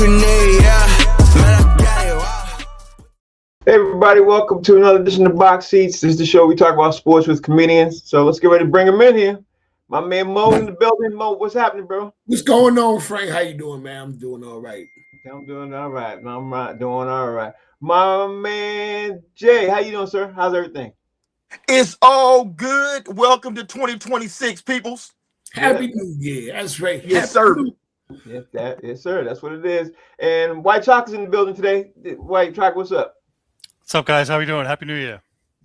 we need, yeah. Man, I got it, wow. Hey everybody, welcome to another edition of Box Seats. This is the show we talk about sports with comedians. So let's get ready to bring them in here. My man Mo in the building. Mo, what's happening, bro? What's going on, Frank? How you doing, man? I'm doing all right. I'm doing all right. Doing all right. My man Jay, how you doing, sir? How's everything? It's all good. Welcome to 2026, peoples. Happy New Year. That's right. Yes, sir. Yes, sir. That's what it is. And White Chalk is in the building today. White Chalk, what's up? What's up, guys? How are you doing? Happy New Year.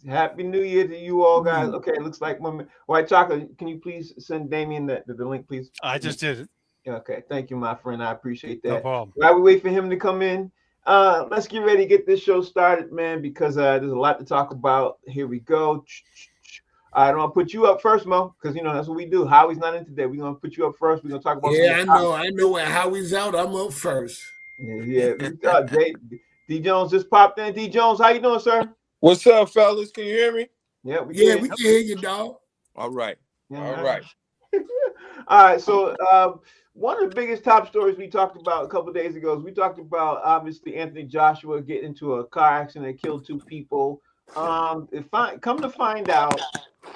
Happy New Year to you all, guys. Okay, it looks like White Chocolate. Can you please send Damien the link, please? I just did it. Okay, thank you, my friend. I appreciate that. No problem. While we wait for him to come in, let's get ready to get this show started, man, because there's a lot to talk about. Here we go. I don't want to put you up first, Mo, because that's what we do. Howie's not in today. We're gonna put you up first. We're gonna talk about. Yeah, I know. When Howie's out, I'm up first. Yeah. D Jones just popped in. D Jones, how you doing, sir? What's up, fellas? Can you hear me? Yeah, we can hear you, dog. All right. Yeah, all right. All right. So one of the biggest top stories we talked about a couple of days ago is we talked about obviously Anthony Joshua getting into a car accident that killed 2 people. Come to find out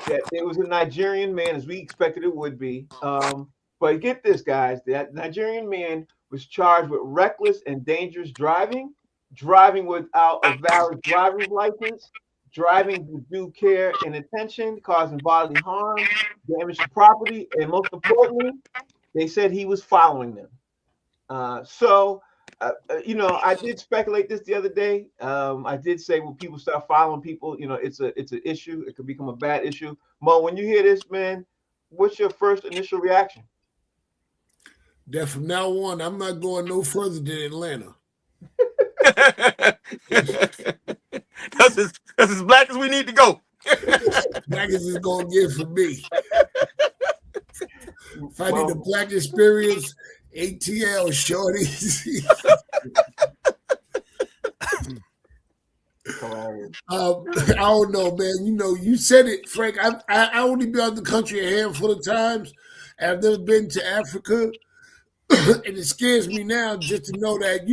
that it was a Nigerian man, as we expected it would be. But get this, guys, that Nigerian man was charged with reckless and dangerous driving without a valid driver's license, driving with due care and attention, causing bodily harm, damage to property, and most importantly, they said he was following them. I did speculate this the other day. I did say when people start following people, it's an issue. It could become a bad issue. Mo, when you hear this, man, what's your first initial reaction? That from now on, I'm not going no further than Atlanta. That's as black as we need to go. Black as it's gonna get for me. If I need a black experience, ATL shorties. I don't know, man. You said it, Frank. I only been out the country a handful of times. I've never been to Africa. And it scares me now just to know that,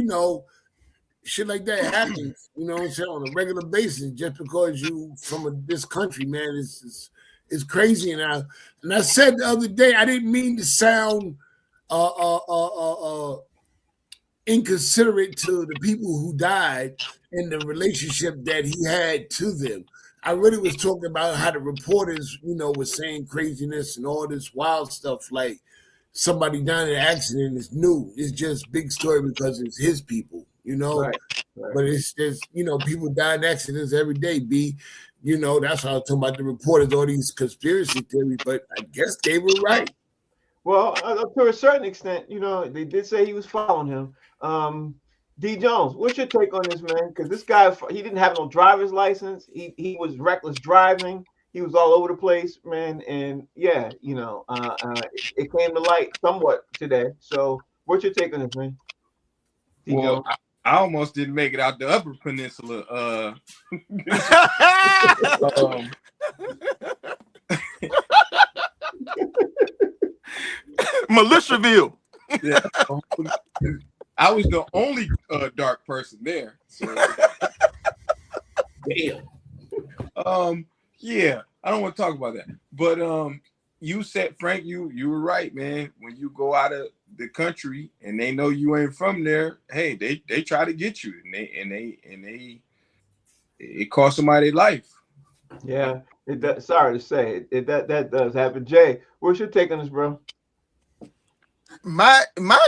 shit like that happens, what I'm saying, on a regular basis, just because you from this country, man. It's crazy. And I said the other day, I didn't mean to sound inconsiderate to the people who died and the relationship that he had to them. I really was talking about how the reporters, were saying craziness and all this wild stuff, like somebody died in an accident is new. It's just big story because it's his people, Right. But it's just, people die in accidents every day, B. That's how I'm talking about the reporters, all these conspiracy theories, but I guess they were right. Well, to a certain extent, they did say he was following him. D. Jones, what's your take on this, man? Because this guy, he didn't have no driver's license. He was reckless driving. He was all over the place, man. And yeah, it came to light somewhat today. So what's your take on this, man? Well, I almost didn't make it out the Upper Peninsula. Militiaville. Yeah. I was the only dark person there. So. Damn. Yeah, I don't want to talk about that. But you said, Frank, you were right, man. When you go out of the country and they know you ain't from there, hey, they try to get you, and it cost somebody their life. Yeah, it does. Sorry to say it that does happen. Jay, what's your take on this, bro? My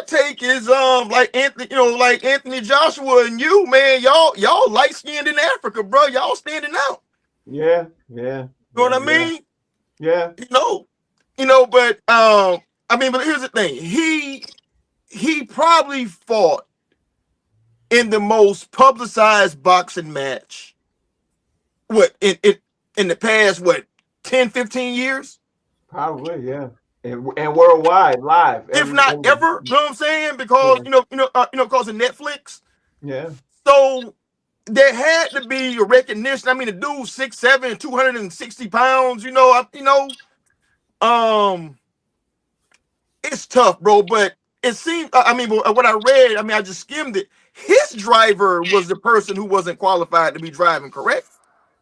take is like Anthony Joshua and you, man, y'all light skinned in Africa, bro. Y'all standing out. Yeah. You know what I mean? Yeah. But but here's the thing. He probably fought in the most publicized boxing match. In the past 10, 15 years? Probably, yeah. And worldwide, live. If not ever, you know what I'm saying? Because because of Netflix. Yeah. So there had to be a recognition. I mean, the dude's 6'7", 260 pounds, it's tough, bro. But it seemed. I mean, what I read. I mean, I just skimmed it. His driver was the person who wasn't qualified to be driving. Correct?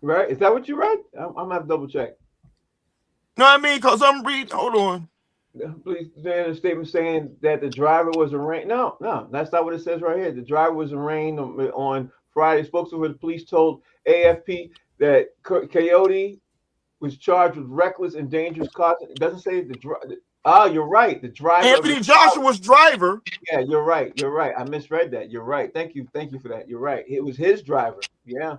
Right? Is that what you read? I'm gonna have to double check. No, I mean, cause I'm reading. Hold on. Please stand a statement saying that the driver was arraigned. No, that's not what it says right here. The driver was arraigned on Friday. Spokesman for the police told AFP that Coyote was charged with reckless and dangerous causing. It doesn't say the driver. Oh, you're right. The driver. Anthony Joshua's driver. Yeah, you're right. You're right. I misread that. You're right. Thank you for that. You're right. It was his driver. Yeah.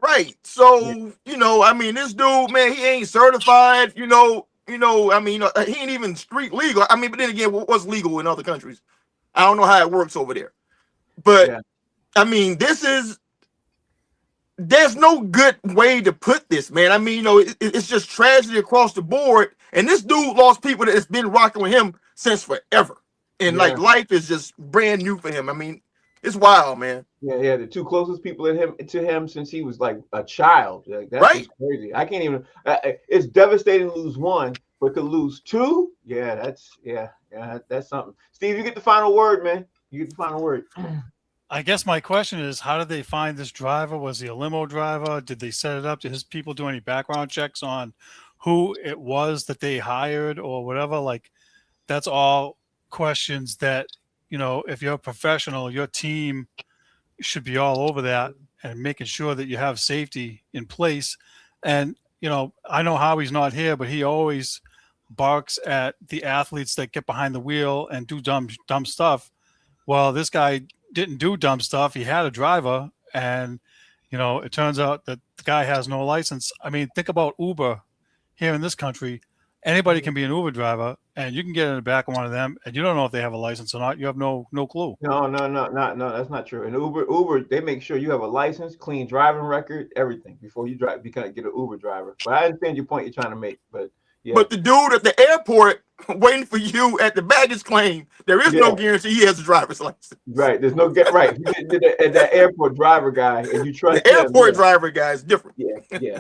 Right. So you know, I mean, this dude, man, he ain't certified. I mean, he ain't even street legal. I mean, but then again, what's legal in other countries? I don't know how it works over there. But Yeah. I mean, there's no good way to put this, man. I mean, it's just tragedy across the board. And this dude lost people that's been rocking with him since forever. And like life is just brand new for him. I mean, it's wild, man. Yeah. The two closest people to him since he was like a child. Like, that's Right. crazy. I can't even. It's devastating to lose one, but to lose two, that's something. Steve, you get the final word, man. You get the final word. I guess my question is, how did they find this driver? Was he a limo driver? Did they set it up? Did his people do any background checks on who it was that they hired or whatever? Like, that's all questions that, if you're a professional, your team should be all over that and making sure that you have safety in place. And, I know Howie's not here, but he always barks at the athletes that get behind the wheel and do dumb stuff. Well, this guy didn't do dumb stuff. He had a driver, and it turns out that the guy has no license. I mean, think about Uber here in this country. Anybody can be an Uber driver, and you can get in the back of one of them, and you don't know if they have a license or not. You have no clue. No, that's not true. And Uber, they make sure you have a license, clean driving record, everything before you drive. You can't get an Uber driver. But I understand your point you're trying to make. But yeah. But the dude at the airport waiting for you at the baggage claim, there is no guarantee he has a driver's license. Right. There's no right. You did that airport driver guy, and you trust the airport driver guy is different. Yeah.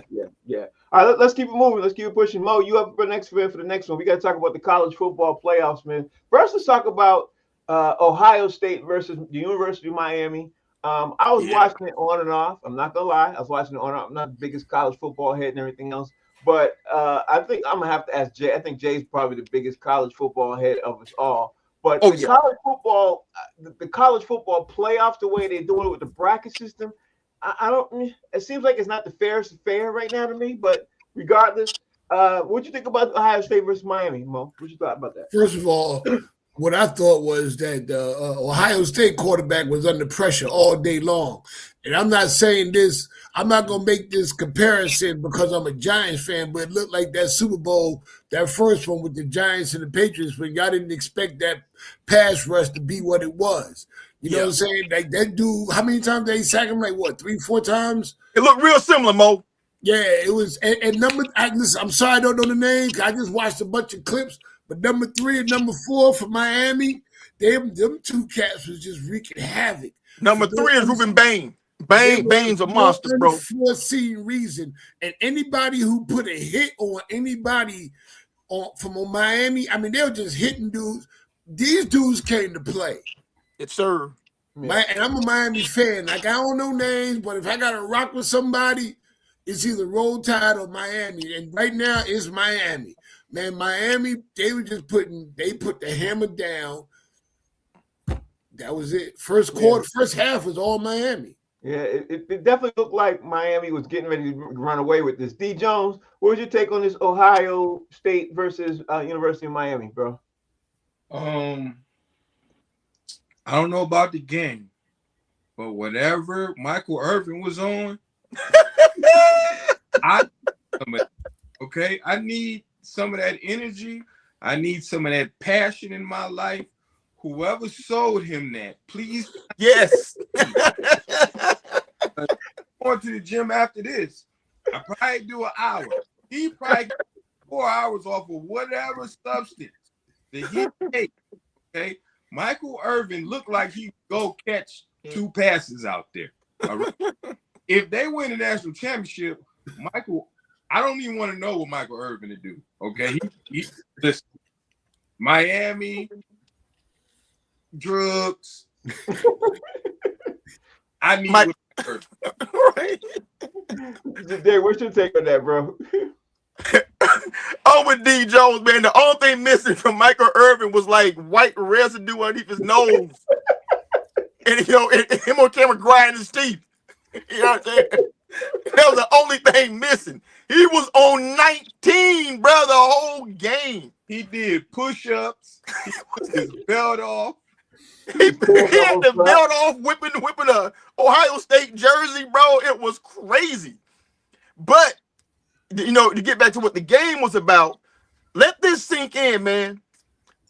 All right, let's keep it moving. Let's keep it pushing. Mo, you up for the next one? We got to talk about the college football playoffs, man. First, let's talk about Ohio State versus the University of Miami. I was watching it on and off. I'm not gonna lie. I was watching it on and off. I'm not the biggest college football head and everything else. But I think I'm gonna have to ask Jay. I think Jay's probably the biggest college football head of us all. But college football, the college football playoffs, the way they're doing it with the bracket system, I don't. It seems like it's not the fairest fair right now to me. But regardless, what you think about Ohio State versus Miami, Mo? What you thought about that? First of all, what I thought was that the Ohio State quarterback was under pressure all day long. And I'm not saying this, I'm not going to make this comparison because I'm a Giants fan, but it looked like that Super Bowl, that first one with the Giants and the Patriots, when y'all didn't expect that pass rush to be what it was. You know what I'm saying? Like that dude, how many times did they sack him? Like what, 3-4 times? It looked real similar, Mo. Yeah, it was. And listen, I'm sorry I don't know the names. I just watched a bunch of clips. But number 3 and number 4 for Miami, them two cats was just wreaking havoc. Number 3 is Ruben Bain. Bain's a monster, bro. Unforeseen reason. And anybody who put a hit on anybody from Miami, I mean, they were just hitting dudes. These dudes came to play. Yes, sir. And I'm a Miami fan. Like, I don't know names, but if I got to rock with somebody, it's either Roll Tide or Miami. And right now, it's Miami. Man, Miami, they put the hammer down. That was it. First half was all Miami. Yeah, it definitely looked like Miami was getting ready to run away with this. D. Jones, what was your take on this Ohio State versus University of Miami, bro? I don't know about the game, but whatever Michael Irvin was on, I need some of that energy. I need some of that passion in my life. Whoever sold him that, please. Yes. Going to the gym after this. I probably do an hour. He probably got 4 hours off of whatever substance that he takes. Okay. Michael Irvin looked like he'd go catch 2 passes out there. All right? If they win the national championship, Michael, I don't even want to know what Michael Irvin to do. Okay. Listen, Miami, drugs. I need Mike- what I heard. Right? Dave, what's your take on that, bro? Oh, with D Jones, man, the only thing missing from Michael Irvin was like white residue underneath his nose, and and him on camera grinding his teeth. You know what I'm saying? That was the only thing missing. He was on 19, bro, the whole game. He did push-ups. He took his belt off. He had the belt off, whipping a Ohio State jersey, bro. It was crazy. But to get back to what the game was about, let this sink in, man.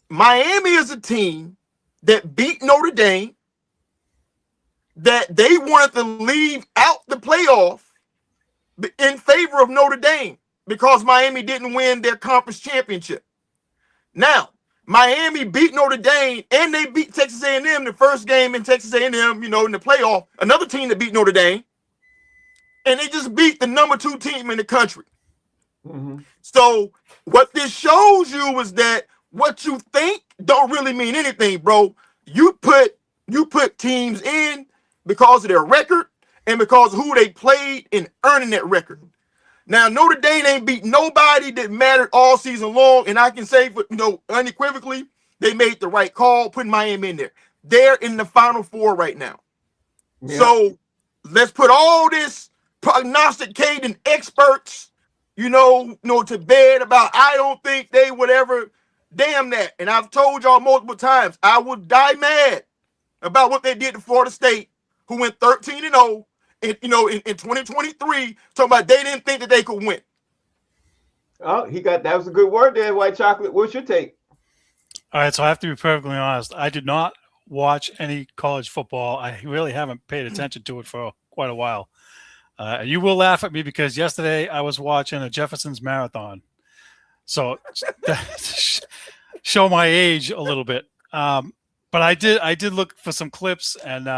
Miami is a team that beat Notre Dame, that they wanted to leave out the playoff in favor of Notre Dame because Miami didn't win their conference championship. Now, Miami beat Notre Dame and they beat Texas A&M the first game in Texas A&M, in the playoff. Another team that beat Notre Dame. And they just beat the number 2 team in the country. Mm-hmm. So what this shows you is that what you think don't really mean anything, bro. You put teams in because of their record and because of who they played in earning that record. Now, Notre Dame ain't beat nobody that mattered all season long, and I can say, unequivocally, they made the right call putting Miami in there. They're in the Final Four right now. Yeah. So let's put all this prognosticating experts, to bed about I don't think they would ever. Damn that. And I've told y'all multiple times, I would die mad about what they did to Florida State, who went 13-0. In 2023, talking about they didn't think that they could win. Oh, that was a good word there, White Chocolate. What's your take? All right, so I have to be perfectly honest. I did not watch any college football. I really haven't paid attention to it for quite a while. You will laugh at me because yesterday I was watching a Jefferson's Marathon. So show my age a little bit. But I did look for some clips, and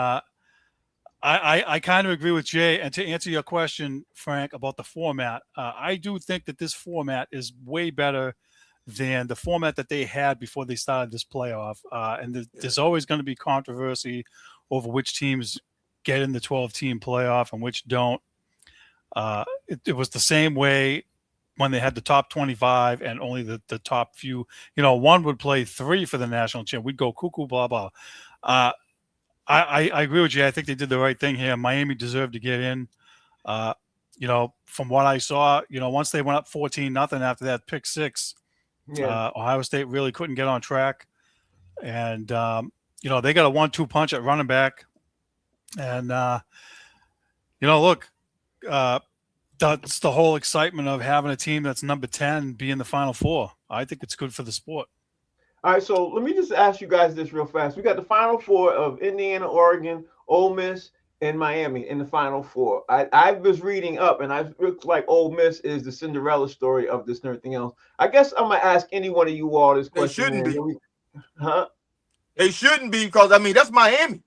I kind of agree with Jay. And to answer your question, Frank, about the format, I do think that this format is way better than the format that they had before they started this playoff. And there's always going to be controversy over which teams get in the 12-team playoff and which don't. It was the same way when they had the top 25 and only the top few. One would play 3 for the national championship. We'd go cuckoo, blah, blah. I agree with you. I think they did the right thing here. Miami deserved to get in. From what I saw, once they went up 14-0 after that pick 6, Ohio State really couldn't get on track. And, they got a 1-2 punch at running back. And, look, that's the whole excitement of having a team that's number 10 be in the Final Four. I think it's good for the sport. All right, so let me just ask you guys this real fast. We got the Final Four of Indiana, Oregon, Ole Miss, and Miami in the Final Four. I was reading up, and it looks like Ole Miss is the Cinderella story of this and everything else. I guess I'm going to ask any one of you all this question. They shouldn't be. Huh? They shouldn't be because, that's Miami.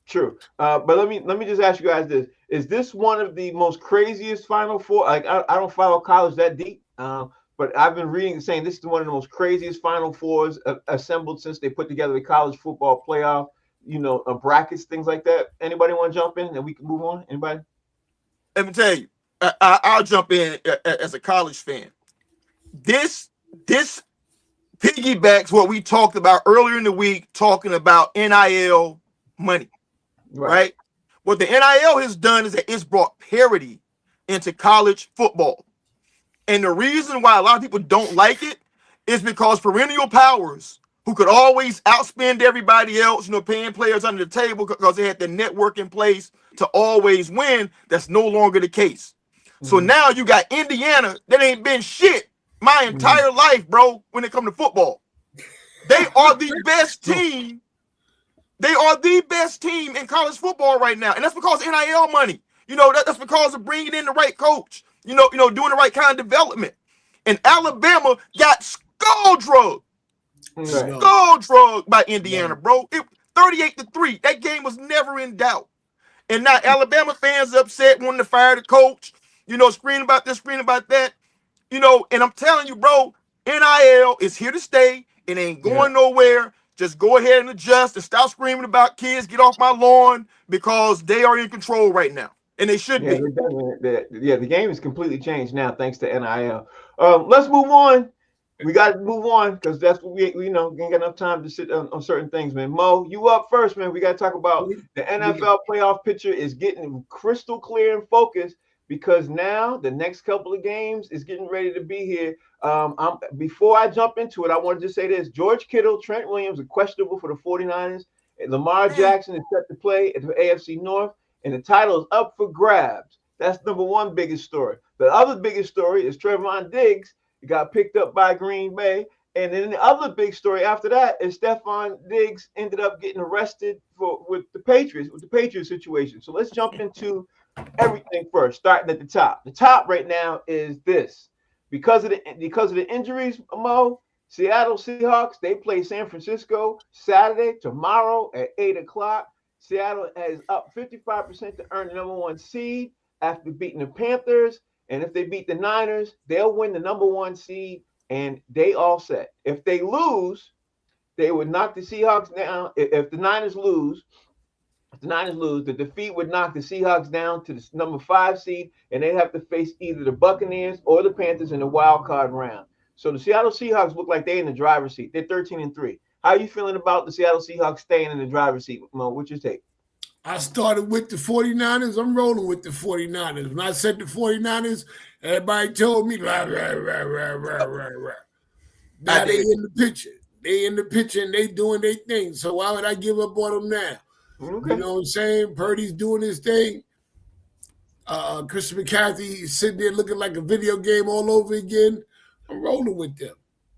True. But let me just ask you guys this. Is this one of the most craziest Final Four? Like, I don't follow college that deep. But I've been reading saying this is one of the most craziest Final Fours assembled since they put together the college football playoff, brackets, things like that. Anybody want to jump in and we can move on? Anybody? Let me tell you, I'll jump in as a college fan. This piggybacks what we talked about earlier in the week, talking about NIL money, right? What the NIL has done is that it's brought parity into college football. And the reason why a lot of people don't like it is because perennial powers who could always outspend everybody else, paying players under the table because they had the network in place to always win, that's no longer the case. Mm-hmm. So now you got Indiana that ain't been shit my entire life, bro, when it comes to football. They are the best team. They are the best team in college football right now. And that's because of NIL money. That's because of bringing in the right coach. Doing the right kind of development. And Alabama got skull drugged by Indiana, bro. 38-3. That game was never in doubt. And now Alabama fans upset, wanting to fire the coach, screaming about this, screaming about that. And I'm telling you, bro, NIL is here to stay. It ain't going nowhere. just go ahead and adjust and stop screaming about kids. Get off my lawn because they are in control right now, and they should Yeah, be. the game is completely changed now thanks to NIL. Let's move on. We got to move on because that's what we ain't got enough time to sit on certain things, man. Mo, you up first, man. We got to talk about the NFL playoff picture is getting crystal clear and focused because now the next couple of games is getting ready to be here. Before I jump into it, I want to just say this. George Kittle, Trent Williams are questionable for the 49ers. Lamar Jackson is set to play at the AFC North, and the title is up for grabs. That's number one biggest story. The other biggest story is Trevon Diggs. He got picked up by Green Bay. And then the other big story after that is Stephon Diggs ended up getting arrested with the Patriots situation. So let's jump into everything first, starting at the top. The top right now is this. Because of the injuries, Mo, Seattle Seahawks, they play San Francisco Saturday, tomorrow at 8 o'clock. Seattle is up 55% to earn the number one seed after beating the Panthers. And if they beat the Niners, they'll win the number one seed, and they all set. If they lose, they would knock the Seahawks down. If the Niners lose, the defeat would knock the Seahawks down to the number 5 seed, and they'd have to face either the Buccaneers or the Panthers in the wild card round. So the Seattle Seahawks look like they're in the driver's seat. They're 13-3. How are you feeling about the Seattle Seahawks staying in the driver's seat, Mo? What's your take? I started with the 49ers. I'm rolling with the 49ers. When I said the 49ers, everybody told me, rah, rah, rah, rah, rah, rah, rah. Now they in the picture. They in the picture and they doing their thing. So why would I give up on them now? Okay. You know what I'm saying? Purdy's doing his thing. Christian McCaffrey sitting there looking like a video game all over again. I'm rolling with them.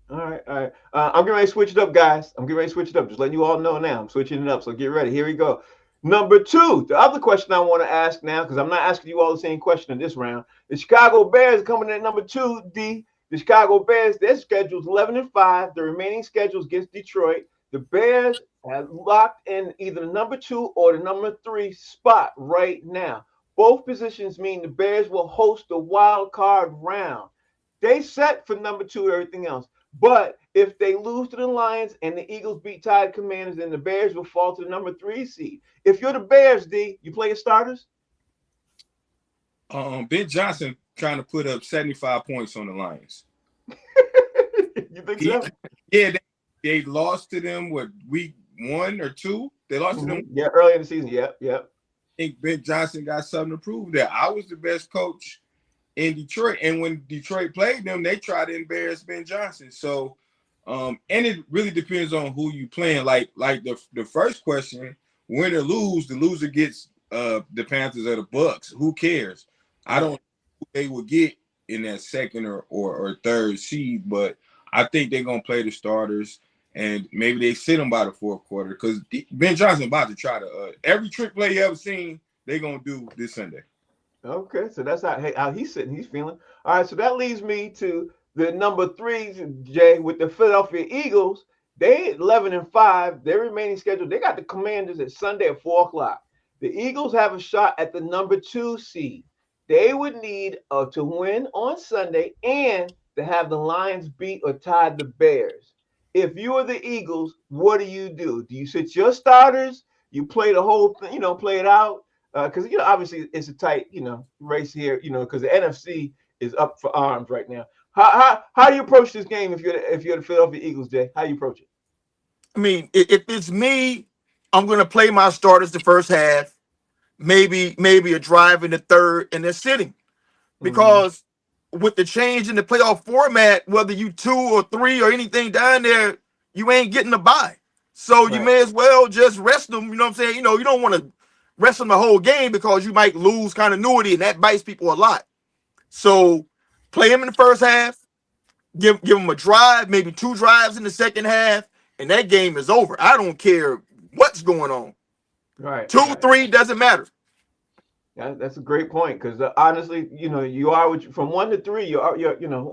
All right. I'm getting ready to switch it up, guys. Just letting you all know now. I'm switching it up, so get ready. Here we go. Number 2, the other question I want to ask now, because I'm not asking you all the same question in this round. The Chicago Bears are coming in at number 2, D. The Chicago Bears, their schedule is 11-5. The remaining schedules against Detroit. The Bears have locked in either the number 2 or the number 3 spot right now. Both positions mean the Bears will host the wild card round. They set for number 2, everything else. But if they lose to the Lions and the Eagles beat Tide Commanders, then the Bears will fall to the number 3 seed. If you're the Bears, D, you play your starters? Ben Johnson trying to put up 75 points on the Lions. You think so? Yeah, they lost to them, week 1 or 2? They lost to them. Yeah, early in the season. Yep. I think Ben Johnson got something to prove there. I was the best coach in Detroit, and when Detroit played them, they tried to embarrass Ben Johnson. So, and it really depends on who you playing. Like the first question, win or lose, the loser gets the Panthers or the Bucks. Who cares? I don't know who they will get in that second or third seed, but I think they're gonna play the starters, and maybe they sit them by the fourth quarter because Ben Johnson about to try to every trick play you ever seen, they're gonna do this Sunday. Okay, so that's how he's sitting. He's feeling. All right, so that leads me to the number 3, Jay, with the Philadelphia Eagles. They 11-5. Their remaining schedule, they got the Commanders at Sunday at 4 o'clock. The Eagles have a shot at the number 2 seed. They would need to win on Sunday and to have the Lions beat or tie the Bears. If you are the Eagles, what do? Do you sit your starters? You play the whole thing, play it out? Because obviously it's a tight race here, because the NFC is up for arms right now. How do you approach this game if you're the Philadelphia Eagles, Jay? How do you approach it? I mean, if it's me, I'm gonna play my starters the first half, maybe a drive in the third, and they're sitting because with the change in the playoff format, whether you 2 or 3 or anything down there, you ain't getting a bye. So you may as well just rest them. You know what I'm saying? You don't want to rest them the whole game because you might lose continuity, and that bites people a lot. So play them in the first half, give them a drive, maybe 2 drives in the second half, and that game is over. I don't care what's going on. Right. 2, 3 doesn't matter. Yeah, that's a great point because honestly, you are from 1 to 3. You're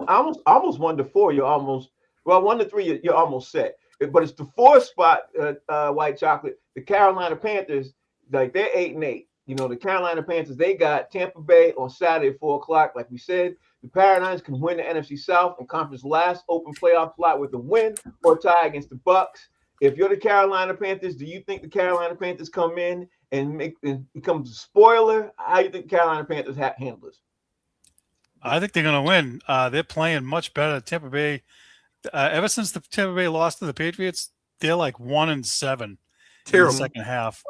almost 1 to 4. You're almost 1 to 3. You're almost set. But it's the 4th spot, White Chocolate. The Carolina Panthers, like they're 8-8. The Carolina Panthers, they got Tampa Bay on Saturday at 4 o'clock. Like we said, the Paradise can win the NFC South and conference last open playoff slot with a win or tie against the Bucks. if you're the Carolina Panthers, do you think the Carolina Panthers come in and becomes a spoiler? How do you think Carolina Panthers handle this? I think they're going to win. They're playing much better. Tampa Bay, ever since the Tampa Bay lost to the Patriots, they're like 1-7 in Terrible. the second half.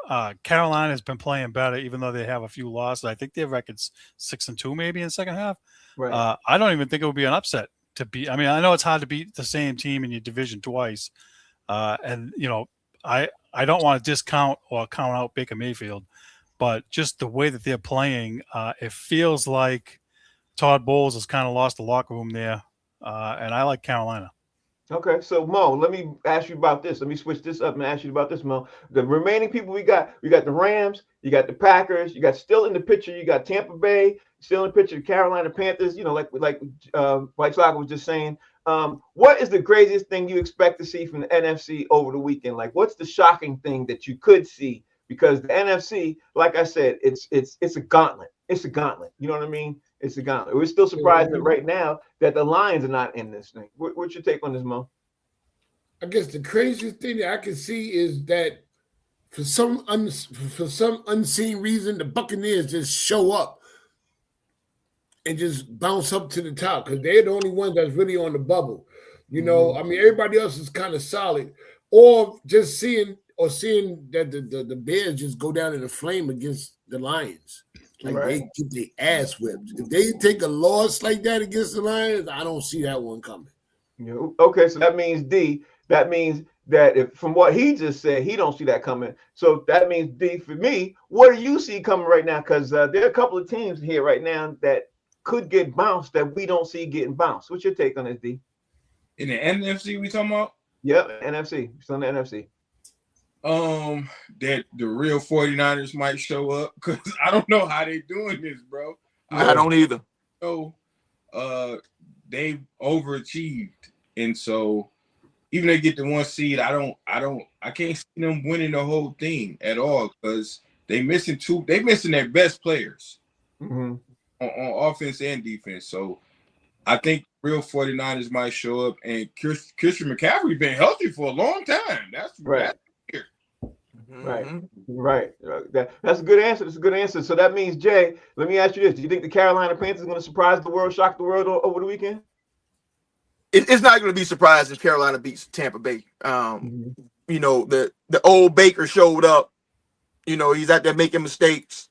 Carolina has been playing better, even though they have a few losses. I think their record's 6-2 maybe in the second half. Right. I don't even think it would be an upset to beat. I mean, I know it's hard to beat the same team in your division twice. And, you know, I don't want to discount or count out Baker Mayfield, but just the way that they're playing, it feels like Todd Bowles has kind of lost the locker room there. And I like Carolina. Okay, so Mo, let me ask you about this. Let me switch this up and ask you about this, Mo. The remaining people we got the Rams, you got the Packers, you got still in the picture, you got Tampa Bay, still in the picture, the Carolina Panthers, you know, like White Sox was just saying. What is the craziest thing you expect to see from the NFC over the weekend? Like, what's the shocking thing that you could see? Because the NFC, like I said, it's a gauntlet. It's a gauntlet. You know what I mean? It's a gauntlet. We're still surprised that right now that the Lions are not in this thing. What's your take on this, Mo? I guess the craziest thing that I can see is that for some unseen reason, the Buccaneers just show up and just bounce up to the top because they're the only ones that's really on the bubble. You know, I mean, everybody else is kind of solid. Or just seeing that the Bears just go down in a flame against the Lions. Like they get their ass whipped. If they take a loss like that against the Lions, I don't see that one coming. Yeah. Okay, so that means D. That means that if from what he just said, he don't see that coming. So that means D for me. What do you see coming right now? Because there are a couple of teams here right now that could get bounced that we don't see getting bounced. What's your take on this, D? In the NFC, we talking about? Yep, NFC. Still in the NFC. That the real 49ers might show up because I don't know how they doing this, bro. I don't either. So, they've overachieved, and so even if they get the 1 seed, I can't see them winning the whole thing at all because they missing their best players on offense and defense. So I think real 49ers might show up, and Christian McCaffrey been healthy for a long time. That's right. Mm-hmm. Right. That's a good answer. That's a good answer. So that means, Jay, let me ask you this. Do you think the Carolina Panthers are going to surprise the world, shock the world over the weekend? It's not going to be surprising if Carolina beats Tampa Bay. You know, the old Baker showed up. You know, he's out there making mistakes,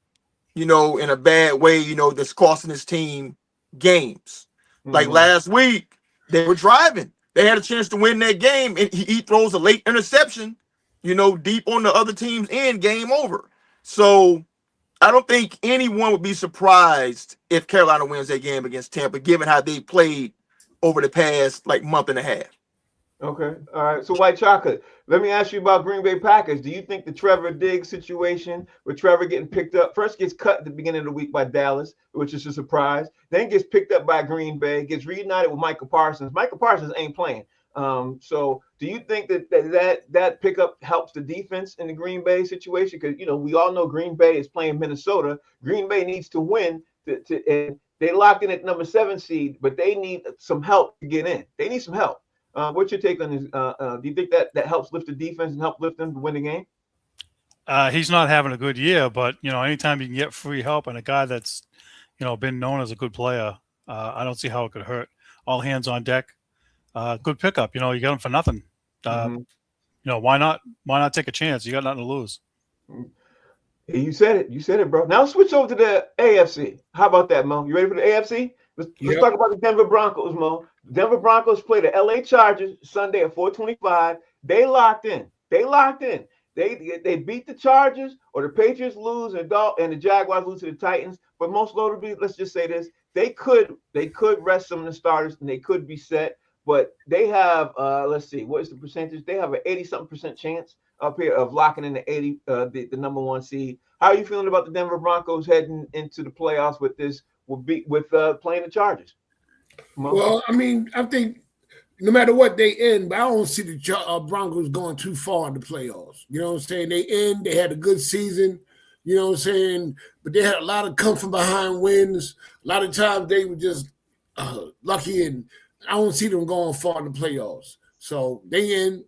you know, in a bad way, you know, that's costing his team games. Like last week, they were driving. They had a chance to win that game, and he throws a late interception, you know, deep on the other team's end, game over. So I don't think anyone would be surprised if Carolina wins that game against Tampa, given how they played over the past, like, month and a half. Okay. All right. So, White Chocolate, let me ask you about Green Bay Packers. Do you think the Trevor Diggs situation with Trevor getting picked up, first gets cut at the beginning of the week by Dallas, which is a surprise, then gets picked up by Green Bay, gets reunited with Michael Parsons. Michael Parsons ain't playing. So do you think that pickup helps the defense in the Green Bay situation? Because, you know, we all know Green Bay is playing Minnesota. Green Bay needs to win and they locked in at number 7 seed, but they need some help to get in. They need some help. What's your take on this? Do you think that helps lift the defense and help lift them to win the game? He's not having a good year, but, you know, anytime you can get free help and a guy that's, you know, been known as a good player, I don't see how it could hurt. All hands on deck. Good pickup. You know, you got him for nothing. You know, why not take a chance? You got nothing to lose. You said it. You said it, bro. Now switch over to the AFC. How about that, Mo? You ready for the AFC? Let's talk about the Denver Broncos, Mo. Denver Broncos play the LA Chargers Sunday at 4:25. They locked in. They beat the Chargers, or the Patriots lose and the Jaguars lose to the Titans. But most notably, let's just say this: they could rest some of the starters and they could be set. But they have let's see, what is the percentage? They have an 80-something% chance up here of locking in the number 1 seed. How are you feeling about the Denver Broncos heading into the playoffs with playing the Chargers? Well, I mean, I think no matter what they end, but I don't see the Broncos going too far in the playoffs. You know what I'm saying? They had a good season, you know what I'm saying? But they had a lot of come from behind wins. A lot of times they were just lucky, and I don't see them going far in the playoffs. So they in,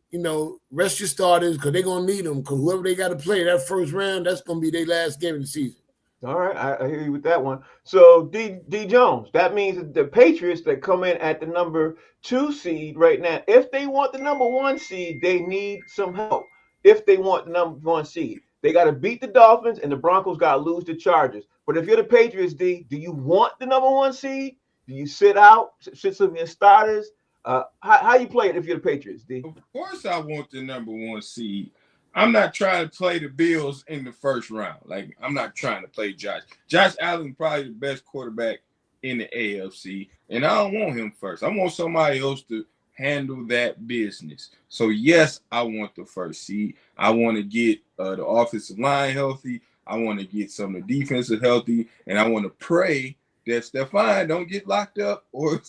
rest your starters because they're going to need them because whoever they got to play that first round, that's going to be their last game of the season. All right, I hear you with that one. So D Jones, that means that the Patriots that come in at the number 2 seed right now, if they want the number 1 seed, they need some help. If they want the number 1 seed, they got to beat the Dolphins and the Broncos got to lose the Chargers. But if you're the Patriots, D, do you want the number 1 seed? Do you sit some of your starters? How you play it if you're the Patriots, D? Of course, I want the number 1 seed. I'm not trying to play the Bills in the first round. Like, I'm not trying to play Josh. Josh Allen probably the best quarterback in the AFC, and I don't want him first. I want somebody else to handle that business. So, yes, I want the first seed. I want to get the offensive line healthy. I want to get some of the defensive healthy, and I want to pray that Stephon don't get locked up or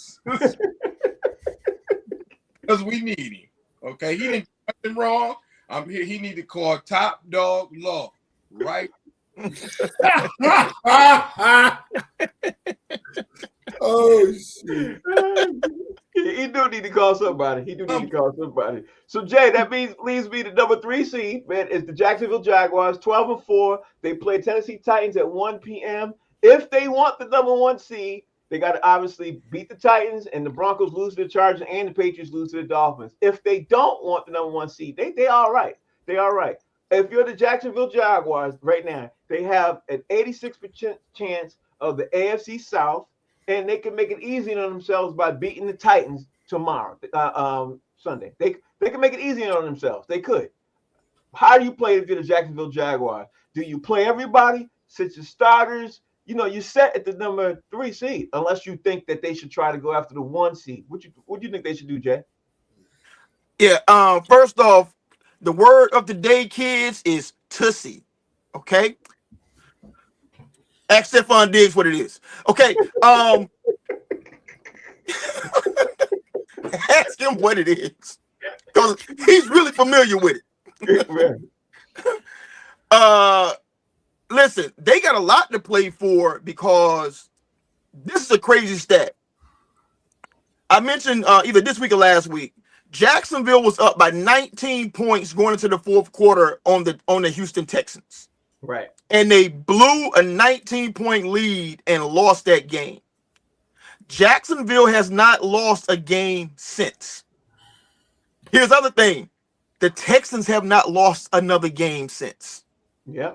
because we need him. Okay, he didn't do nothing wrong. I'm here. He need to call Top Dog Law, right? Oh shit! He do need to call somebody. So Jay, that leaves me the number 3 seed. Man, is the Jacksonville Jaguars, 12-4. They play Tennessee Titans at 1 p.m. If they want the number 1 seed, they got to obviously beat the Titans and the Broncos lose to the Chargers and the Patriots lose to the Dolphins. If they don't want the number 1 seed, they all right. They all right. If you're the Jacksonville Jaguars right now, they have an 86% chance of the AFC South, and they can make it easy on themselves by beating the Titans tomorrow, Sunday. They can make it easy on themselves. They could. How do you play if you're the Jacksonville Jaguars? Do you play everybody? Sit your starters? You set at the number 3 seed, unless you think that they should try to go after the 1 seed. What do you think they should do, Jay? Yeah. First off, the word of the day, kids, is tussy. Okay. Ask Stephon Diggs what it is. Okay. Ask him what it is, because he's really familiar with it. Listen, they got a lot to play for because this is a crazy stat. I mentioned either this week or last week, Jacksonville was up by 19 points going into the 4th quarter on the Houston Texans. Right. And they blew a 19-point lead and lost that game. Jacksonville has not lost a game since. Here's the other thing. The Texans have not lost another game since. Yeah.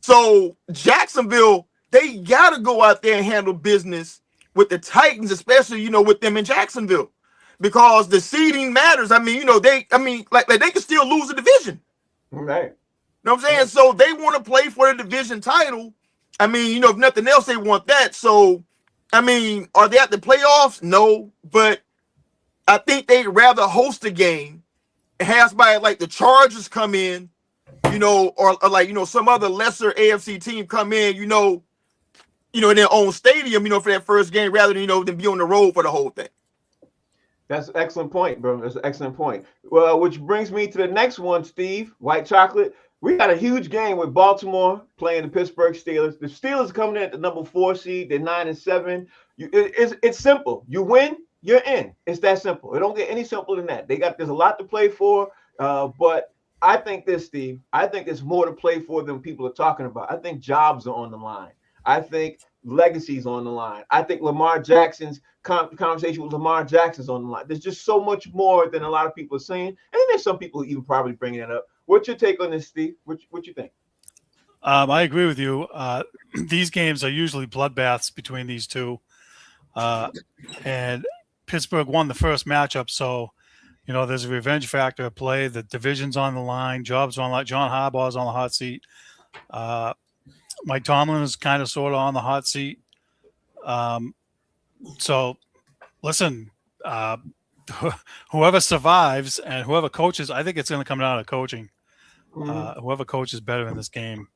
So Jacksonville, they got to go out there and handle business with the Titans, especially, with them in Jacksonville, because the seeding matters. I mean, they can still lose the division. Right. You know what I'm saying? So they want to play for the division title. I mean, if nothing else, they want that. So, I mean, are they at the playoffs? No, but I think they'd rather host a game and have somebody like the Chargers come in, or like, some other lesser AFC team come in, in their own stadium, for that first game, rather than be on the road for the whole thing. That's an excellent point, bro. That's an excellent point. Well, which brings me to the next one, Steve. White Chocolate. We got a huge game with Baltimore playing the Pittsburgh Steelers. The Steelers coming in at the number 4 seed. They're 9-7. It's simple. You win, you're in. It's that simple. It don't get any simpler than that. There's a lot to play for, but I think this, Steve. I think there's more to play for than people are talking about. I think jobs are on the line. I think legacy's on the line. I think Lamar Jackson's conversation with Lamar Jackson's on the line. There's just so much more than a lot of people are saying, and there's some people even probably bringing it up. What's your take on this, Steve? What you think? I agree with you. These games are usually bloodbaths between these two, and Pittsburgh won the first matchup, so there's a revenge factor at play. The division's on the line. Jobs on the line. John Harbaugh's on the hot seat. Mike Tomlin is kind of sort of on the hot seat. So, listen, whoever survives and whoever coaches, I think it's going to come down to coaching. Whoever coaches better in this game,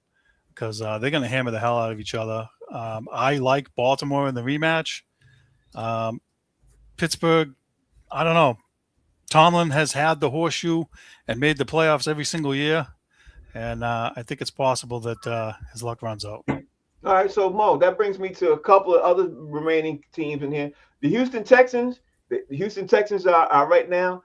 because they're going to hammer the hell out of each other. I like Baltimore in the rematch. Pittsburgh, I don't know. Tomlin has had the horseshoe and made the playoffs every single year. And I think it's possible that his luck runs out. All right, so Mo, that brings me to a couple of other remaining teams in here. The Houston Texans. The Houston Texans are right now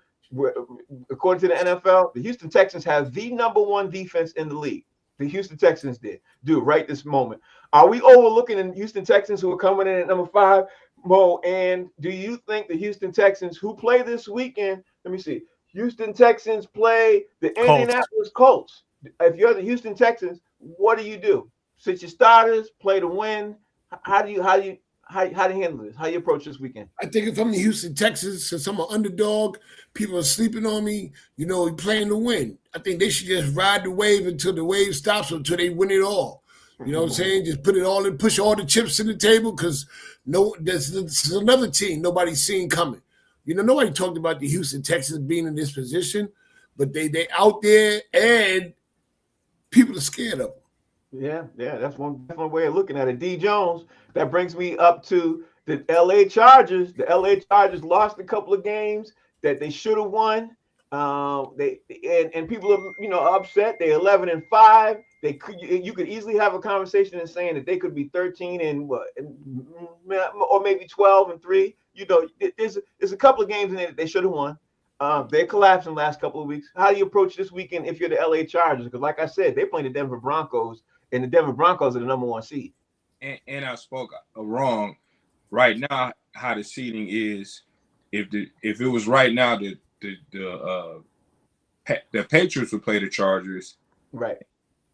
according to the NFL, the Houston Texans have the #1 defense in the league. The Houston Texans do right this moment. Are we overlooking the Houston Texans who are coming in at #5, Mo? And do you think the Houston Texans who play this weekend? Let me see. Houston Texans play the Indianapolis Colts. If you're the Houston Texans, what do? Sit your starters, play to win. How do you handle this? How you approach this weekend? I think if I'm the Houston Texans, since I'm an underdog, people are sleeping on me, playing to win. I think they should just ride the wave until the wave stops, until they win it all. You know what I'm saying? Just put it all in, push all the chips to the table, because there's another team nobody's seen coming. Nobody talked about the Houston Texans being in this position, but they out there and people are scared of them. Yeah, that's one way of looking at it. D. Jones, that brings me up to the LA Chargers. The LA Chargers lost a couple of games that they should have won. And people are upset. They're 11-5. You could easily have a conversation and saying that they could be 13 or maybe 12-3. There's a couple of games in there that they should have won. They collapsed in the last couple of weeks. How do you approach this weekend if you're the LA Chargers? Because like I said, they're playing the Denver Broncos, and the Denver Broncos are the #1 seed. And I spoke wrong. Right now, how the seeding is, if it was right now, the Patriots would play the Chargers, right,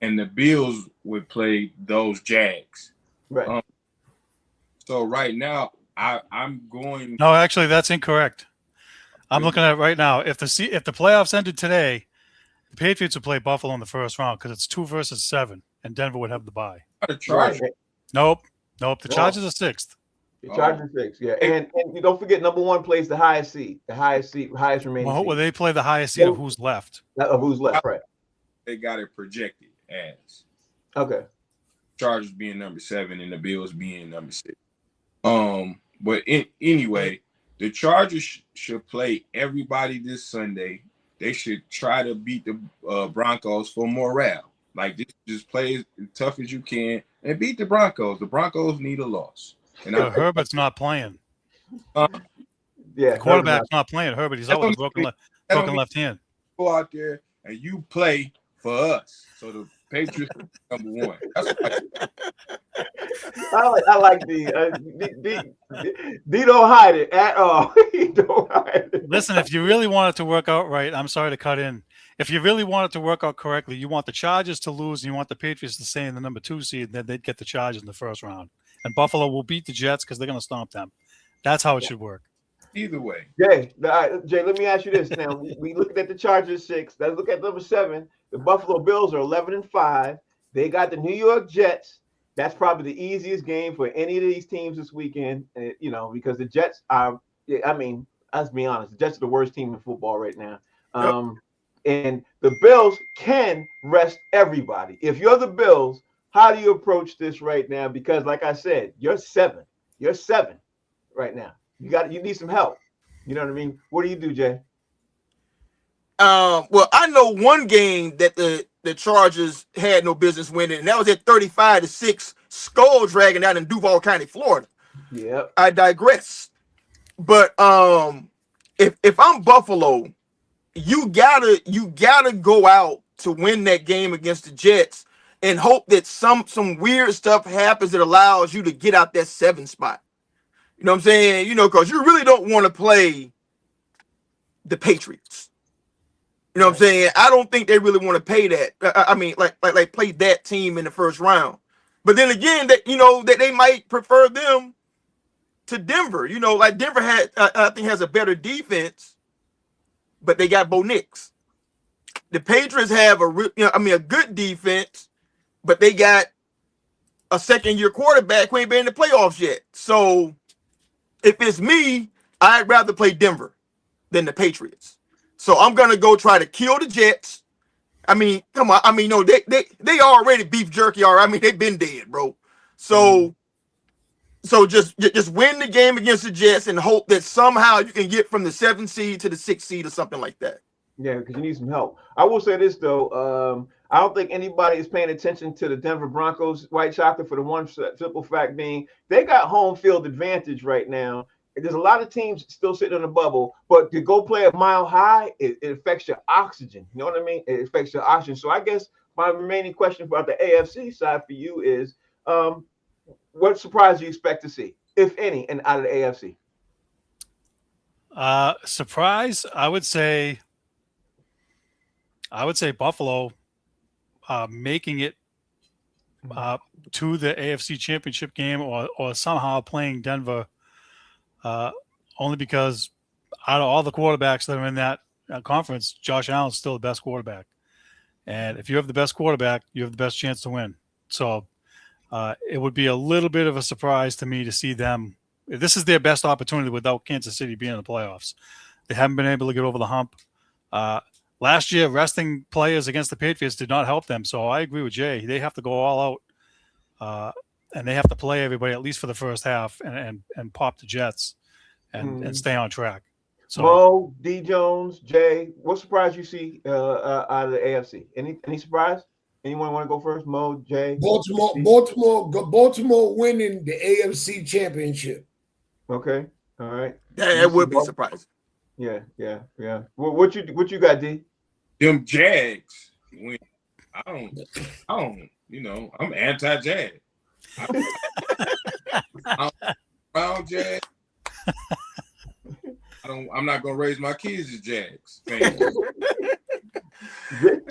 and the Bills would play those Jags, right. So right now, I'm going. No, actually, that's incorrect. I'm looking at it right now. If the playoffs ended today, the Patriots would play Buffalo in the first round because it's 2 versus 7, and Denver would have the bye. The Chargers. Right. Nope. The Chargers are 6th. The Chargers 6, yeah. And you don't forget, #1 plays the highest seed, highest remaining seed. Well, they play the highest seed of who's left. Of who's left, right? They got it projected as okay. Chargers being #7 and the Bills being #6. But anyway, the Chargers should play everybody this Sunday. They should try to beat the Broncos for morale. Like, just play as tough as you can and beat the Broncos. The Broncos need a loss. And Herbert's not playing. Yeah, the quarterback's not playing. Herbert, he's out with a broken left hand. Go out there and you play for us. So the Patriots are #1. I like D don't hide it at all. He don't hide it. Listen, if you really want it to work out right, I'm sorry to cut in. If you really want it to work out correctly, you want the Chargers to lose and you want the Patriots to stay in the #2 seed, then they'd get the Chargers in the first round. And Buffalo will beat the Jets because they're going to stomp them. That's how it should work. Either way. Jay, let me ask you this now. We looking at the Chargers 6. Let's look at #7. The Buffalo Bills are 11-5. They got the New York Jets. That's probably the easiest game for any of these teams this weekend, because the Jets are, let's be honest, the Jets are the worst team in football right now. And the Bills can rest everybody. If you're the Bills, how do you approach this right now? Because like I said, you're 7. You're 7 right now. You need some help. You know what I mean? What do you do, Jay? Well, I know one game that the Chargers had no business winning, and that was at 35-6, skull dragging out in Duval County, Florida. Yeah. I digress. But if I'm Buffalo, you gotta go out to win that game against the Jets and hope that some weird stuff happens that allows you to get out that 7 spot. You know what I'm saying? Because you really don't want to play the Patriots. You know what I'm saying? I don't think they really want to pay that. Like play that team in the first round. But then again, that they might prefer them to Denver. Like Denver I think has a better defense, but they got Bo Nix. The Patriots have a good defense, but they got a second-year quarterback who ain't been in the playoffs yet. So if it's me, I'd rather play Denver than the Patriots. So I'm gonna go try to kill the Jets. Come on. No, they already beef jerky. They've been dead, bro. So just win the game against the Jets and hope that somehow you can get from the 7th seed to the 6th seed or something like that. Yeah, because you need some help. I will say this though, I don't think anybody is paying attention to the Denver Broncos white chocolate for the one simple fact being they got home field advantage right now. there's a lot of teams still sitting in a bubble, but to go play a mile high, it affects your oxygen. You know what I mean? It affects your oxygen. So I guess my remaining question about the AFC side for you is, what surprise do you expect to see, if any, and out of the AFC? Surprise, I would say Buffalo making it to the AFC Championship game, or somehow playing Denver, only because out of all the quarterbacks that are in that conference, Josh Allen's still the best quarterback. And if you have the best quarterback, you have the best chance to win. So it would be a little bit of a surprise to me to see them. This is their best opportunity without Kansas City being in the playoffs. They haven't been able to get over the hump. Last year, resting players against the Patriots did not help them. So I agree with Jay. They have to go all out, and they have to play everybody at least for the first half and pop the Jets and stay on track. So, Mo, D. Jones, Jay, what surprise you see out of the AFC? Any surprise? Anyone want to go first? Mo, Jay, Baltimore winning the AFC Championship. Okay, all right. That would be surprising. Yeah. What you got, D? Them Jags win. I don't. You know, I'm anti-Jag. I'm proud Jag. I'm not gonna raise my kids as Jags fans.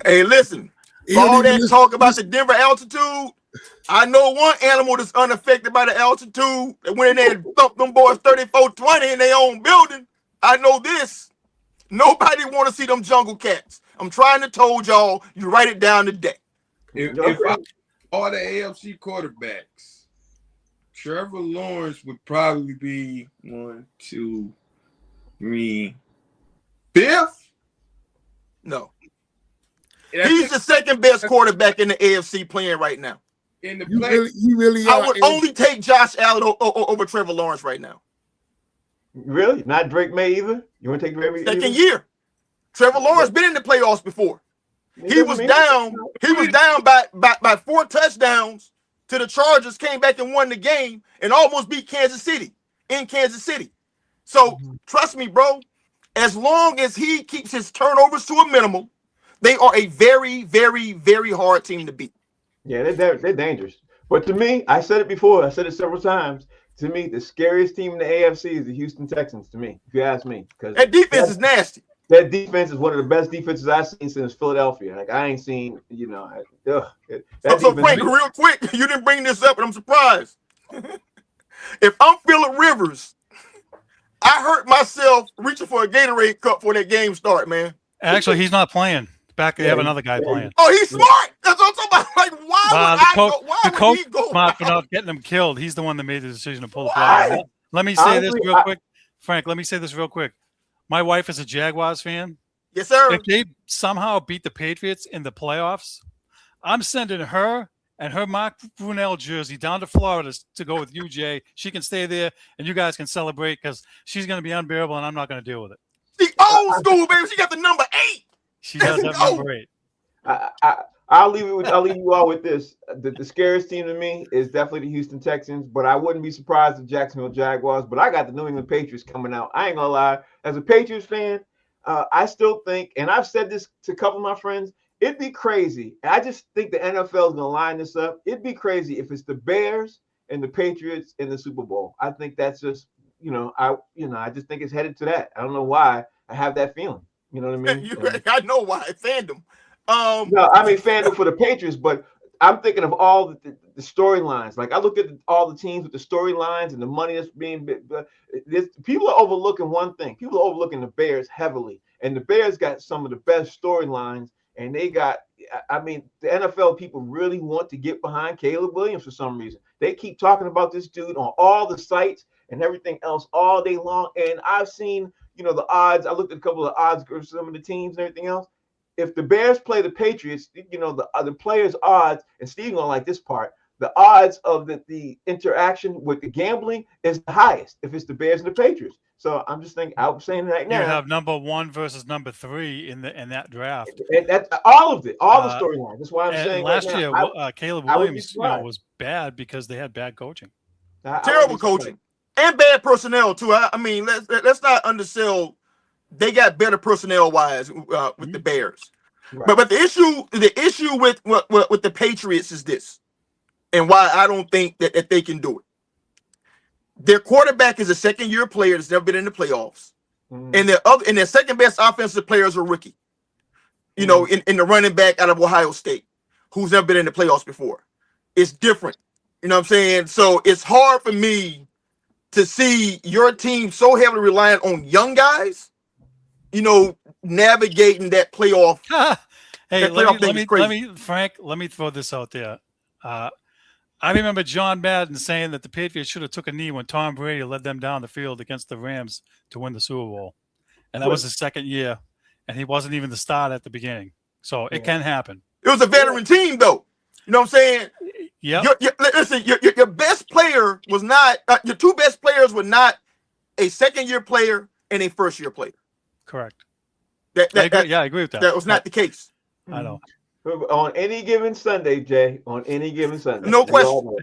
Hey, listen. All that talk about the Denver altitude, I know one animal that's unaffected by the altitude that went in there and thumped them boys 34-20 in their own building. I know this. Nobody want to see them jungle cats. I'm trying to told y'all, you write it down today. If all the AFC quarterbacks, Trevor Lawrence would probably be 1, 2, 3, 5th. No. He's the second best quarterback in the AFC playing right now. In the You really are. I would only take Josh Allen over Trevor Lawrence right now. Really? Not Drake May either? You want to take Drake May? Second year. Trevor Lawrence been in the playoffs before. He was down by 4 touchdowns to the Chargers, came back and won the game and almost beat Kansas City in Kansas City. So trust me, bro, as long as he keeps his turnovers to a minimum, they are a very, very, very hard team to beat. Yeah, they're dangerous. But to me, I said it before, I said it several times. To me, the scariest team in the AFC is the Houston Texans, to me, if you ask me. Because that defense is nasty. That defense is one of the best defenses I've seen since Philadelphia. Like, I ain't seen, you know. So Frank, real quick, you didn't bring this up, and I'm surprised. If I'm Phillip Rivers, I hurt myself reaching for a Gatorade cup before that game start, man. actually, he's not playing. Back, they have another guy playing. Oh, he's smart. That's what I'm talking about. Like, why would he go? Smart for not getting him killed. He's the one that made the decision to pull the plug. Let me say this real quick, Frank. Let me say this real quick. My wife is a Jaguars fan. Yes, sir. If they somehow beat the Patriots in the playoffs, I'm sending her and her Mark Brunell jersey down to Florida to go with you, Jay. She can stay there, and you guys can celebrate because she's going to be unbearable, and I'm not going to deal with it. The old school, baby. She got the number 8. She does have number 8. I'll leave you all with this. The scariest team to me is definitely the Houston Texans, but I wouldn't be surprised if Jacksonville Jaguars. But I got the New England Patriots coming out. I ain't gonna lie. As a Patriots fan, I still think, and I've said this to a couple of my friends, it'd be crazy. And I just think the NFL is gonna line this up. It'd be crazy if it's the Bears and the Patriots in the Super Bowl. I think that's just, I just think it's headed to that. I don't know why. I have that feeling. You know what I mean? I know why. Fandom. No, I mean fandom for the Patriots, but I'm thinking of all the storylines. Like, I look at all the teams with the storylines and the money that's being. People are overlooking one thing. People are overlooking the Bears heavily, and the Bears got some of the best storylines. And they got. I mean, the NFL people really want to get behind Caleb Williams for some reason. They keep talking about this dude on all the sites and everything else all day long. And I've seen, the odds. I looked at a couple of odds for some of the teams and everything else. If the Bears play the Patriots, the players' odds, and Steve gonna like this part, the odds of the interaction with the gambling is the highest if it's the Bears and the Patriots. So I'm just saying, I'm saying right now. You have number 1 versus number 3 in that draft. And that's all of it, all the storylines. That's why I'm saying. Last right year, now, Caleb Williams was bad because they had bad coaching. Terrible coaching. and bad personnel too. I mean, let's not undersell. They got better personnel wise with the Bears, Right. but the issue with the Patriots is this, and why I don't think that they can do it. Their quarterback is a second-year player that's never been in the playoffs, and their second best offensive player is a rookie. You know, in the running back out of Ohio State, who's never been in the playoffs before. It's different. You know what I'm saying? So it's hard for me to see your team so heavily reliant on young guys, you know, navigating that playoff. Hey, playoff thing is crazy. Frank, let me throw this out there. I remember John Madden saying that the Patriots should have took a knee when Tom Brady led them down the field against the Rams to win the Super Bowl. And that was his second year, and he wasn't even the start at the beginning. So it can happen. It was a veteran team, though. You know what I'm saying? Yeah. Listen, your best player was not your two best players were not a second-year player and a first-year player. Correct. I agree with that. That was not the case. I know. On any given Sunday, Jay. On any given Sunday. No question.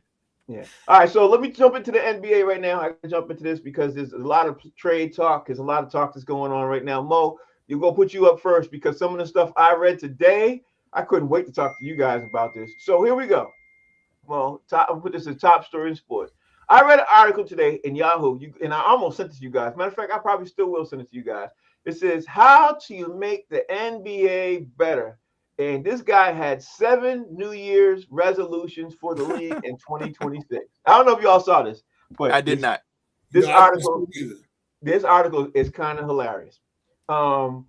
Yeah. All right. So let me jump into the NBA right now. I can jump into this because there's a lot of trade talk. There's a lot of talk that's going on right now. Mo, you're going to put you up first because some of the stuff I read today, I couldn't wait to talk to you guys about this. So here we go. Well, I'll put this as top story in sports. I read an article today in Yahoo, and I almost sent it to you guys. Matter of fact, I probably still will send it to you guys. It says, how to make the NBA better. And this guy had 7 New Year's resolutions for the league in 2026. I don't know if y'all saw this, but I did not. This article is kind of hilarious. You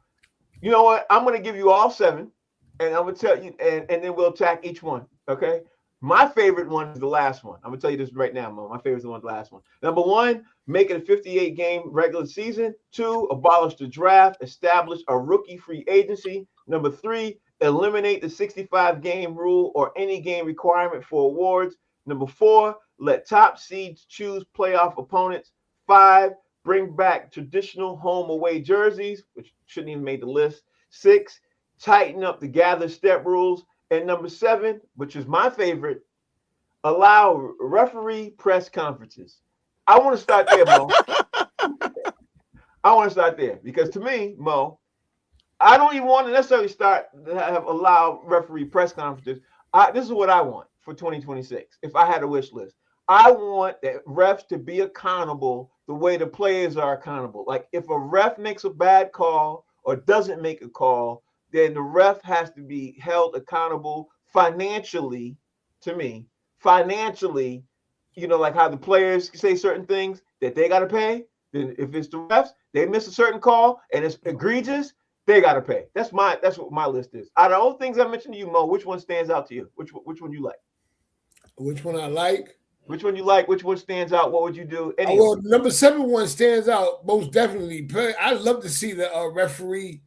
know what? I'm going to give you all 7, and I'm going to tell you, and then we'll attack each one. Okay. My favorite one is the last one. I'm going to tell you this right now, Mo. My favorite is the last one. Number 1, make it a 58-game regular season. 2, abolish the draft. Establish a rookie free agency. Number 3, eliminate the 65-game rule or any game requirement for awards. Number 4, let top seeds choose playoff opponents. 5, bring back traditional home away jerseys, which shouldn't even make the list. 6, tighten up the gather step rules. And number 7, which is my favorite, allow referee press conferences. I want to start there, Mo. I want to start there because to me, Mo, I don't even want to necessarily allow referee press conferences. This is what I want for 2026. If I had a wish list, I want the refs to be accountable the way the players are accountable. Like if a ref makes a bad call or doesn't make a call, then the ref has to be held accountable financially. To me, financially, you know, like how the players say certain things that they got to pay. Then if it's the refs, they miss a certain call and it's egregious, they got to pay. That's what my list is. Out of all the things I mentioned to you, Mo, which one stands out to you? Which one you like? Which one I like? Which one you like? Which one stands out? What would you do? Well, number 7 one stands out most definitely. I'd love to see the referee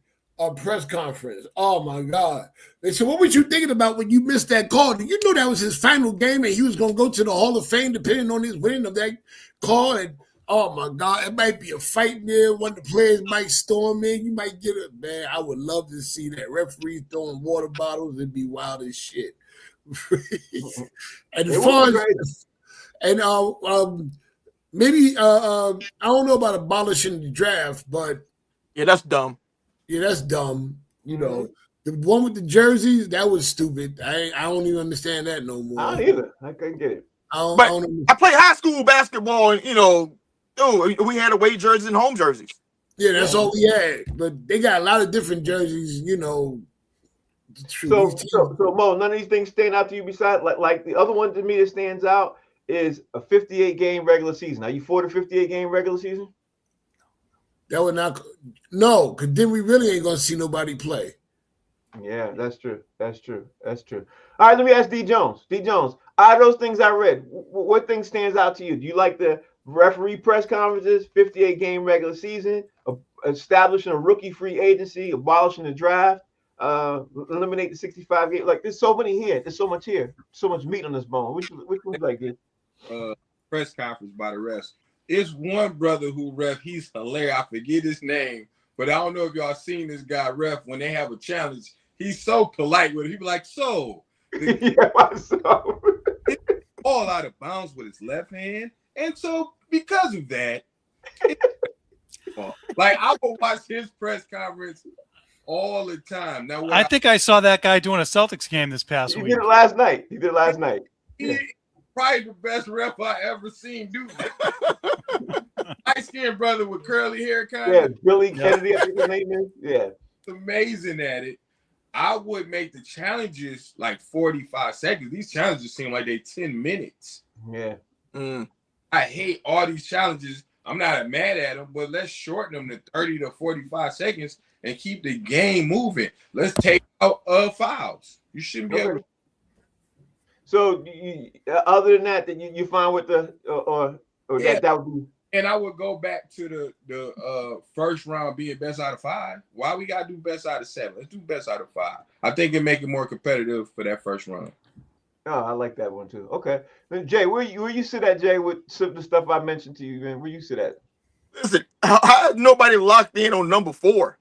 press conference. Oh my God! They said, "What was you thinking about when you missed that call? Did you know that was his final game and he was going to go to the Hall of Fame depending on his winning of that call?" And oh my God, it might be a fight there. One of the players might storm in. You might get it, man. I would love to see that referee throwing water bottles. It'd be wild as shit. And as far as maybe I don't know about abolishing the draft, but yeah, that's dumb. Yeah, that's dumb. You know, the one with the jerseys, that was stupid. I don't even understand that no more. I don't either. I couldn't get it. I played high school basketball, and you know, we had away jerseys and home jerseys. Yeah, that's all we had. But they got a lot of different jerseys, you know. So Mo, none of these things stand out to you besides like the other one to me that stands out is a 58-game regular season. Are you for the 58-game regular season? That would not no, because then we really ain't gonna see nobody play. Yeah, that's true. That's true. All right, let me ask D Jones. D Jones, out of those things I read, what thing stands out to you? Do you like the referee press conferences, 58-game regular season, establishing a rookie free agency, abolishing the draft, eliminate the 65-game? Like there's so many here. There's so much here. So much meat on this bone. Which one's like this? Press conference by the refs. It's one brother who ref. He's hilarious. I forget his name, but I don't know if y'all seen this guy ref when they have a challenge. He's so polite with it. He be like, "So, yeah, so. all out of bounds with his left hand, And so because of that, like I will watch his press conference all the time. Now, I think I saw that guy doing a Celtics game this past He week. did it last night. He did it last night. he probably the best ref I ever seen do that. Light-skinned brother with curly hair, kind Yeah, of. Billy Kennedy, I think his name is. Yeah. Amazing at it. I would make the challenges like 45 seconds. These challenges seem like they 10 minutes. Yeah. I hate all these challenges. I'm not mad at them, but let's shorten them to 30 to 45 seconds and keep the game moving. Let's take out fouls. You shouldn't be able to. So, other than that, you find with the or Yeah. that would be. And I would go back to the first round being best out of 5. Why we gotta do best out of 7? Let's do best out of 5. I think it make it more competitive for that first round. Oh, I like that one too. Okay, then Jay, where you sit at, Jay, with some of the stuff I mentioned to you, man? Where you sit at? Listen, I have nobody locked in on number 4.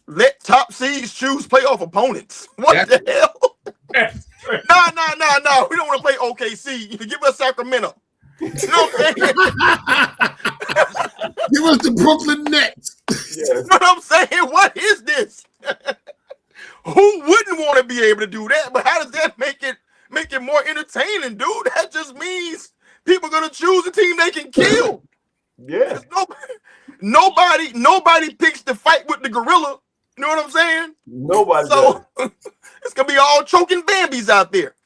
Let top seeds choose playoff opponents. What the hell? No. We don't want to play OKC. Give us Sacramento. You know what I'm saying? Give us the Brooklyn Nets. Yeah. You know what I'm saying? What is this? Who wouldn't want to be able to do that? But how does that make it more entertaining, dude? That just means people are gonna choose a team they can kill. Yeah. Nobody picks to fight with the gorilla. You know what I'm saying? Nobody. So it's gonna be all choking Bambis out there.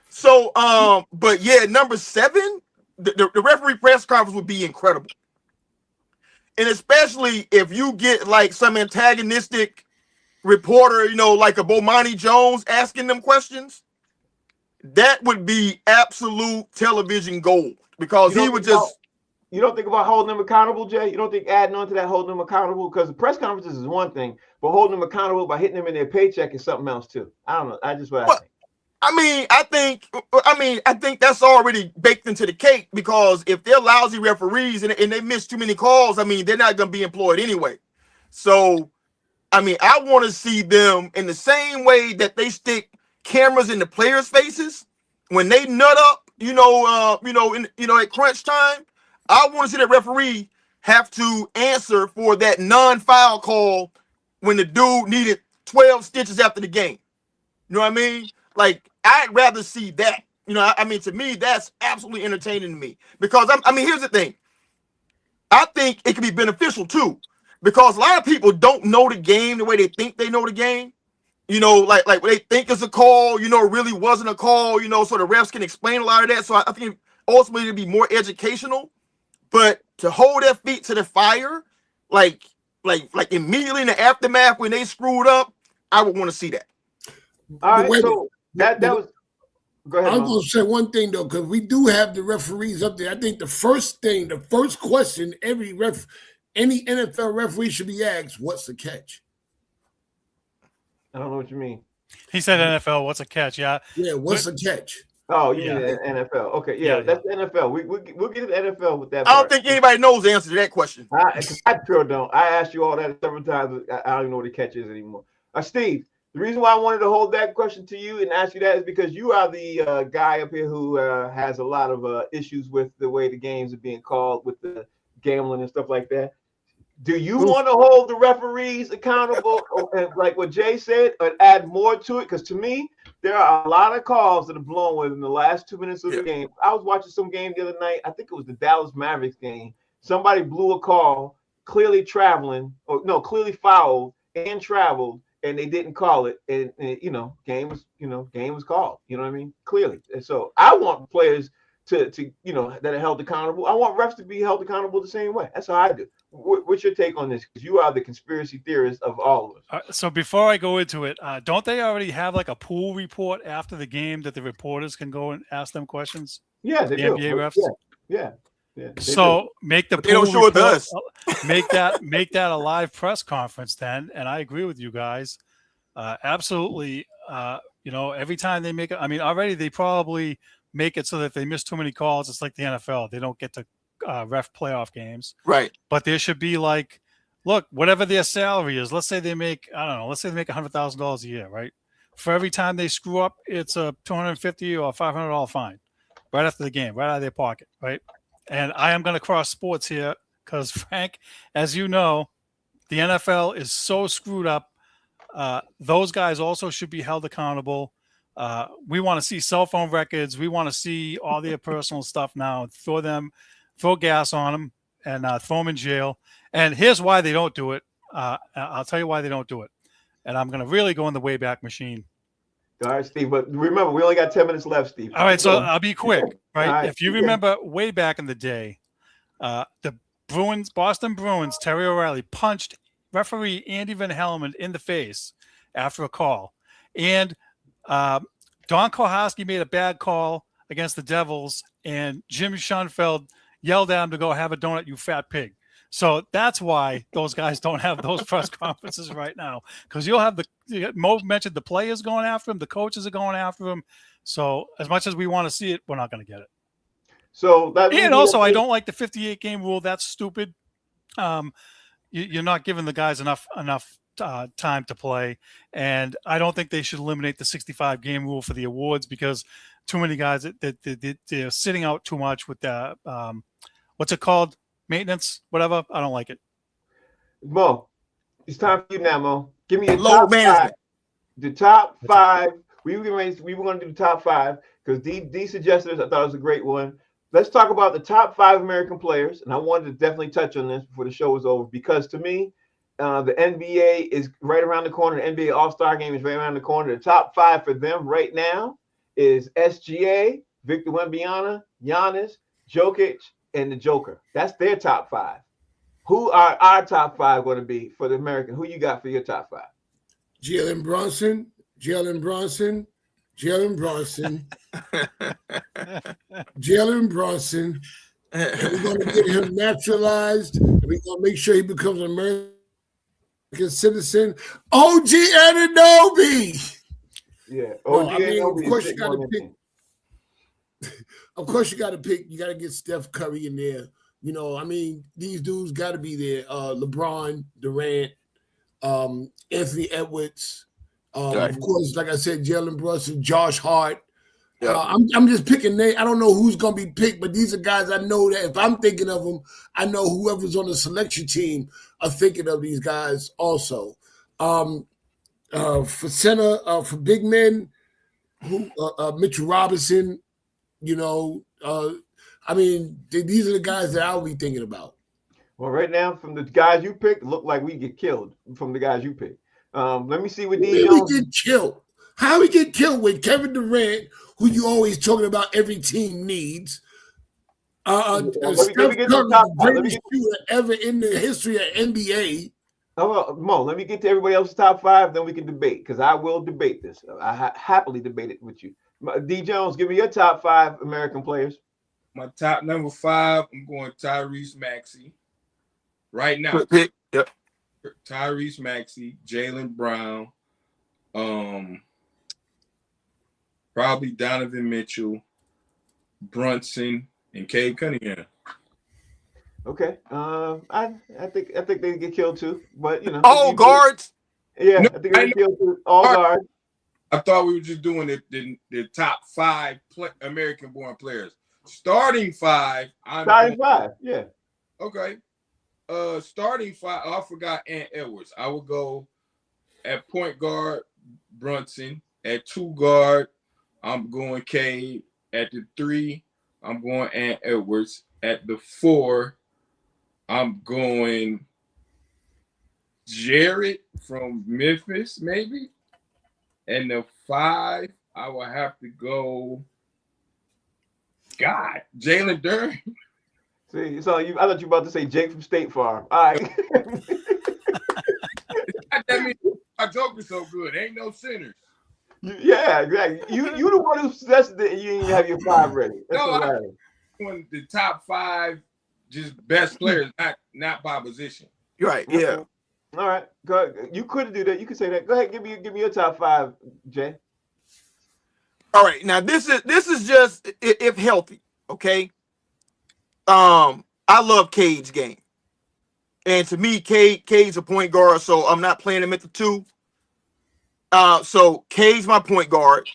So, but yeah, number 7, the referee press conference would be incredible. And especially if you get like some antagonistic reporter, you know, like a Bomani Jones asking them questions, that would be absolute television gold because he would just. You don't think about holding them accountable, Jay? You don't think adding on to that holding them accountable? Because the press conferences is one thing, but holding them accountable by hitting them in their paycheck is something else too. I don't know. I think. I think that's already baked into the cake because if they're lousy referees and they miss too many calls, I mean, they're not going to be employed anyway. So, I mean, I want to see them in the same way that they stick cameras in the players' faces when they nut up, at crunch time. I want to see that referee have to answer for that non-foul call when the dude needed 12 stitches after the game. You know what I mean? Like, I'd rather see that. You know, I mean, to me, that's absolutely entertaining to me. Because, here's the thing. I think it can be beneficial, too. Because a lot of people don't know the game the way they think they know the game. You know, like when they think it's a call, you know, it really wasn't a call, you know, so the refs can explain a lot of that. So I think ultimately it'd be more educational. But to hold their feet to the fire, like immediately in the aftermath when they screwed up, I would want to see that. All right, so that was. Go ahead. I was going to say one thing though, because we do have the referees up there. I think the first question any NFL referee should be asked: what's the catch? I don't know what you mean. He said NFL. What's a catch? Yeah. Yeah. What's the catch? Oh, you mean the NFL? Okay, yeah, that's the NFL. We'll get to the NFL with that. I don't think anybody knows the answer to that question. I sure don't. I asked you all that several times. I don't even know what the catch is anymore. Steve, the reason why I wanted to hold that question to you and ask you that is because you are the guy up here who has a lot of issues with the way the games are being called, with the gambling and stuff like that. Do you want to hold the referees accountable, and like what Jay said, and add more to it? Because to me, there are a lot of calls that are blown within the last 2 minutes of the game. I was watching some game the other night. I think it was the Dallas Mavericks game. Somebody blew a call, clearly clearly fouled and traveled, and they didn't call it. And game was called. You know what I mean? Clearly. And so I want players to that are held accountable. I want refs to be held accountable the same way. That's how I do. What's your take on this? Because you are the conspiracy theorist of all of us. So before I go into it, don't they already have like a pool report after the game that the reporters can go and ask them questions? Yeah, they do. NBA refs. Yeah. So make the pool report, it does. make that a live press conference then. And I agree with you guys. Absolutely. Every time they make it, already they probably make it so that if they miss too many calls, it's like the NFL. They don't get to ref playoff games. Right. But there should be like, look, whatever their salary is, let's say they make, $100,000 a year, right? For every time they screw up, it's a $250 or $500 fine right after the game, right out of their pocket, right? and I am going to cross sports here because, Frank, as you know, the NFL is so screwed up. Those guys also should be held accountable. We want to see cell phone records. We want to see all their personal stuff now. Throw gas on them, and throw them in jail. And here's why they don't do it. I'll tell you why they don't do it. And I'm going to really go in the Wayback Machine. All right, Steve. But remember, we only got 10 minutes left, Steve. All right, so I'll be quick. Right? If you okay. remember way back in the day, the Boston Bruins, Terry O'Reilly punched referee Andy Van Hellemond in the face after a call. And Don Koharski made a bad call against the Devils, and Jim Schoenfeld yelled at him to go have a donut, you fat pig. So that's why those guys don't have those press conferences right now, because Mo mentioned the players going after him, the coaches are going after him. So as much as we want to see it, we're not going to get it. So that, and also, I don't like the 58 game rule. That's stupid. You're not giving the guys enough time to play, and I don't think they should eliminate the 65 game rule for the awards, because too many guys they're sitting out too much with the what's it called, maintenance, whatever. I don't like it. Mo, it's time for you now, Mo. Give me your Load top management. five. The top five. We were going to do the top five because D suggested this. I thought it was a great one. Let's talk about the top 5 American players, and I wanted to definitely touch on this before the show was over, because to me, the NBA is right around the corner. The NBA All-Star Game is right around the corner. The top 5 for them right now is SGA, Victor Wembanyama, Giannis, Jokic, and the Joker. That's their top 5. Who are our top 5 going to be for the American? Who you got for your top 5? Jalen Brunson, Jalen Brunson, Jalen Brunson, Jalen Brunson. And we're going to get him naturalized. And we're going to make sure he becomes an American citizen. OG Anunoby. Yeah. No, I mean, of course you got to pick. Of course you got to pick. You got to get Steph Curry in there. You know, I mean, these dudes got to be there. LeBron, Durant, Anthony Edwards. Of course, like I said, Jalen Brunson, Josh Hart. Yeah. I'm just picking names. I don't know who's going to be picked, but these are guys I know that if I'm thinking of them, I know whoever's on the selection team are thinking of these guys also. For center, for big men, Mitchell Robinson, you know, I mean, these are the guys that I'll be thinking about. Well, right now, from the guys you picked, look like we get killed from the guys you picked. Let me see what these get killed. How we get killed with Kevin Durant, who you always talking about every team needs. Steph Curry, the greatest shooter ever in the history of NBA. Well, Mo, let me get to everybody else's top 5, then we can debate, because I will debate this. I happily debate it with you. D. Jones, give me your top 5 American players. My top number 5, I'm going Tyrese Maxey. Right now. Yep. Tyrese Maxey, Jaylen Brown, probably Donovan Mitchell, Brunson, and Cade Cunningham. Okay. I think they get killed too, but you know. All guards. Yeah, no, I think they get killed too. All guards. I thought we were just doing the top 5 American-born players. Starting 5. Starting 5. Yeah. Okay. Starting 5. I forgot Ant Edwards. I would go at point guard Brunson. At 2 guard, I'm going Cade. At the 3, I'm going Ant Edwards. At the 4, I'm going Jared from Memphis, maybe. And the 5, I will have to go. God, Jalen Duren. See, so I thought you were about to say Jake from State Farm. All right. That means my joke is so good. Ain't no sinners. Yeah, exactly. You the one who suggested that you didn't have your 5 ready. That's no, hilarious. I'm the top 5 just best players, not by position. You're right. Yeah. All right. Go ahead. You could do that. You could say that. Go ahead. Give me your top 5, Jay. All right. Now this is just if healthy. Okay. I love Cade's game, and to me, Cade's a point guard, so I'm not playing him at the 2. So Cade's my point guard.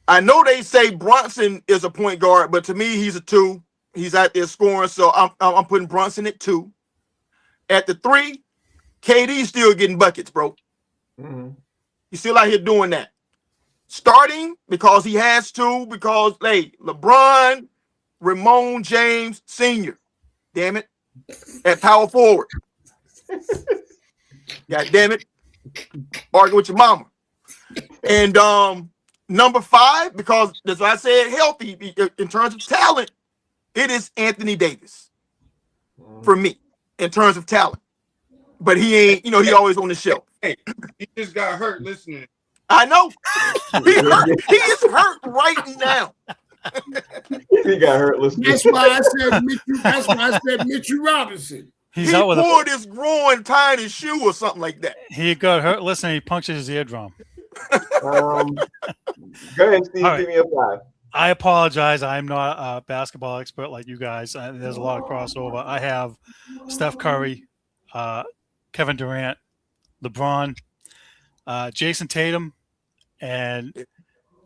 I know they say Brunson is a point guard, but to me, he's a 2. He's out there scoring, so I'm putting Brunson at 2. At the 3, KD's still getting buckets, bro. Mm-hmm. He's still out here doing that. Starting because he has to, because hey, LeBron, Ramon James Sr. Damn it. At power forward. God damn it. Arguing with your mama. And number 5, because that's why I said healthy in terms of talent, it is Anthony Davis for me in terms of talent. But he ain't, he always on the shelf. Hey, he just got hurt listening. I know. He hurt. He is hurt right now. He got hurt listening. That's why I said Mitchell Robinson. He's He out with pulled his groin, tying his shoe or something like that. he got hurt. Listen, he punctured his eardrum. Go ahead, Steve. All right. Give me a 5. I apologize. I'm not a basketball expert like you guys. There's a lot of crossover. I have Steph Curry, Kevin Durant, LeBron, Jason Tatum, and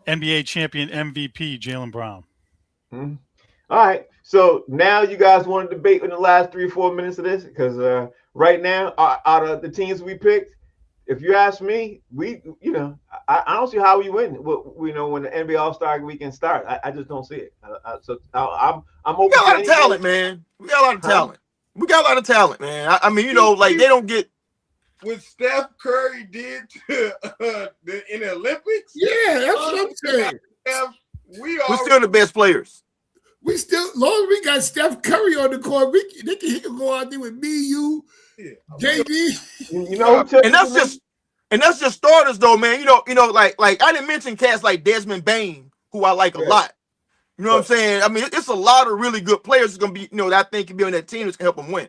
NBA champion MVP Jaylen Brown. All right. So now you guys want to debate in the last 3 or 4 minutes of this? Because right now, out of the teams we picked, if you ask me, I don't see how we win. When the NBA All-Star Weekend starts, I just don't see it. I'm open. We got a lot of talent, man. We got a lot of talent, man. I mean, like they don't get. What Steph Curry did to, in the Olympics? Yeah, that's what I'm saying. We're still the best players. We still, long as we got Steph Curry on the court, he can go out there with me, you, JD. And that's just starters, though, man. Like I didn't mention cats like Desmond Bain, who I like a lot. You know what I'm saying? I mean, it's a lot of really good players that's gonna be, that I think can be on that team that's gonna help them win.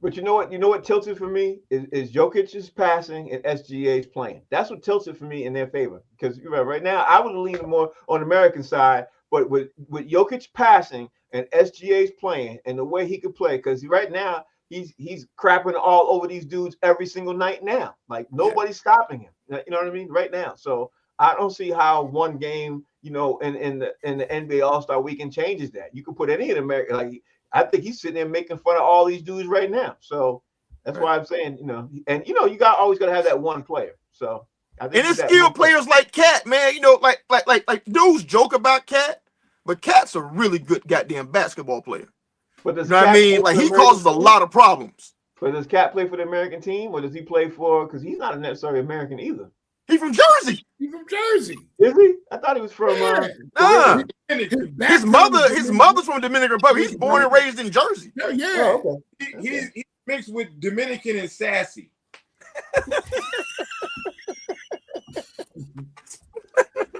But you know what tilted for me is Jokic's passing and SGA's playing. That's what tilted for me in their favor. Because right now I would lean more on the American side, but with Jokic passing and SGA's playing and the way he could play, because right now he's crapping all over these dudes every single night now. Like nobody's stopping him. You know what I mean? Right now. So I don't see how one game, in the NBA All-Star Weekend changes that. You can put any in America like. I think he's sitting there making fun of all these dudes right now. So that's why I'm saying, you always got to have that one player. So I think it's skilled players like Cat, man. Like dudes joke about Cat, but Cat's a really good goddamn basketball player. But does what I mean? Like he causes a lot of problems. But does Cat play for the American team, or does he play for? Because he's not necessarily American either. He's from Jersey. He's from Jersey. Is he? I thought he was from. His mother's from Dominican Republic. He's born and raised in Jersey. Yeah. Oh, okay. He's mixed with Dominican and sassy.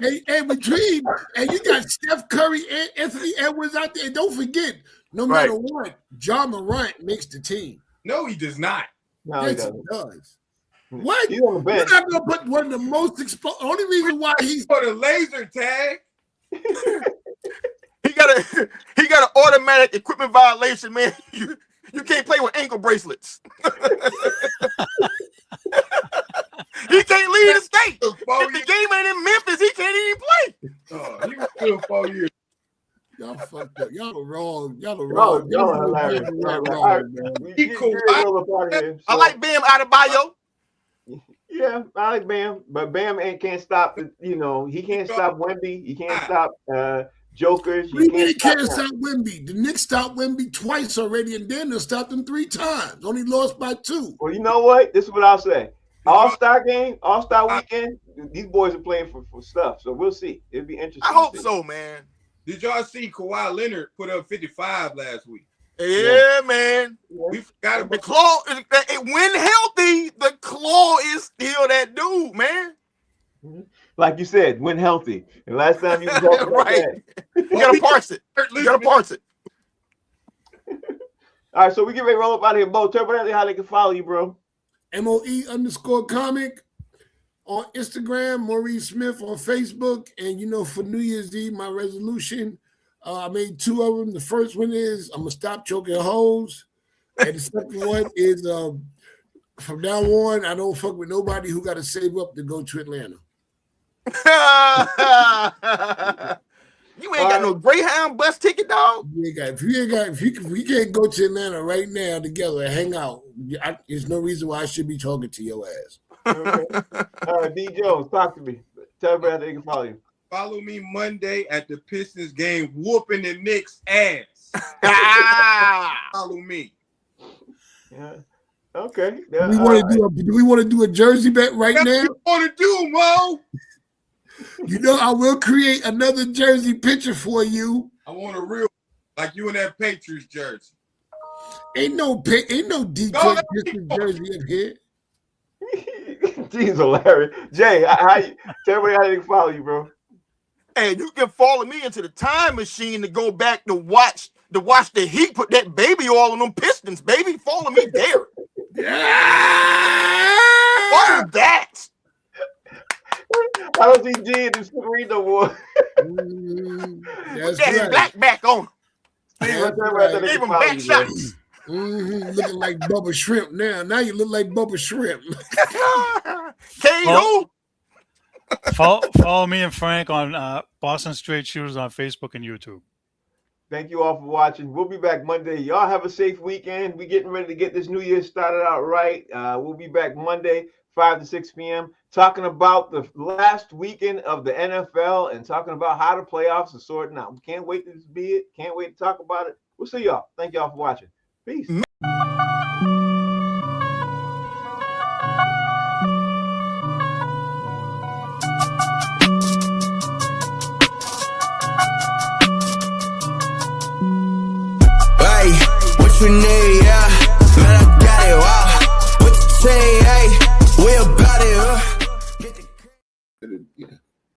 And you got Steph Curry and Anthony Edwards out there. And don't forget, no matter what, John Morant makes the team. No, he does not. No, yes, he does. What? He's on the bench. You're not gonna put one of the most exposed. Only reason why he's for the laser tag. He got an automatic equipment violation, man. You can't play with ankle bracelets. He can't leave the state. If the game ain't in Memphis, he can't even play. Oh, he was still 4 years. Y'all fucked up. Y'all are wrong. Y'all are hilarious. I like Bam Adebayo. Yeah, I like Bam, but Bam can't stop. He can't stop Wemby. He can't stop Jokers. He can't stop Wemby. The Knicks stopped Wemby twice already, and then they stopped him 3 times. Only lost by 2. Well, you know what? This is what I'll say. All-Star game, All-Star weekend. These boys are playing for stuff, so we'll see. It'll be interesting. I hope so, man. Did y'all see Kawhi Leonard put up 55 last week? Yeah, man. We forgot about the claw. When healthy, the claw is still that dude, man. Like you said, when healthy. And last time you was talking about that. You gotta parse it. All right, so we get ready to roll up out of here. Bo, tell everybody how they can follow you, bro. MOE_comic on Instagram, Maurice Smith on Facebook, and for New Year's Eve, my resolution. I made 2 of them. The first one is I'm gonna stop choking hoes, and the second one is from now on I don't fuck with nobody who got to save up to go to Atlanta. You ain't got no Greyhound bus ticket, dog. We can't go to Atlanta right now together and hang out. There's no reason why I should be talking to your ass. D Jones, talk to me. Tell everybody how they can follow you. Follow me Monday at the Pistons game, whooping the Knicks' ass. Follow me. Yeah. Okay. Do we want to do a jersey bet right What now? you want to do, Mo? You know, I will create another jersey picture for you. I want a real, like you in that Patriots jersey. Ain't no Detroit Pistons jersey up here. Jeez, hilarious. Jay, tell everybody how they can follow you, bro. And you can follow me into the time machine to go back to watch the Heat put that baby oil on them Pistons, baby. Follow me there. Yeah! Follow that. I don't see G in the screen no more. That's Got his right. black back on. Steve, That's tell everybody how they Gave can him follow back you, man. shots. Looking like Bubba Shrimp now. Now you look like Bubba Shrimp. KO. Follow me and Frank on Boston Straight Shooters on Facebook and YouTube. Thank you all for watching. We'll be back Monday. Y'all have a safe weekend. We're getting ready to get this new year started out right. We'll be back Monday, 5 to 6 p.m., talking about the last weekend of the NFL and talking about how the playoffs are sorting out. Can't wait to be it. Can't wait to talk about it. We'll see y'all. Thank y'all for watching. Peace.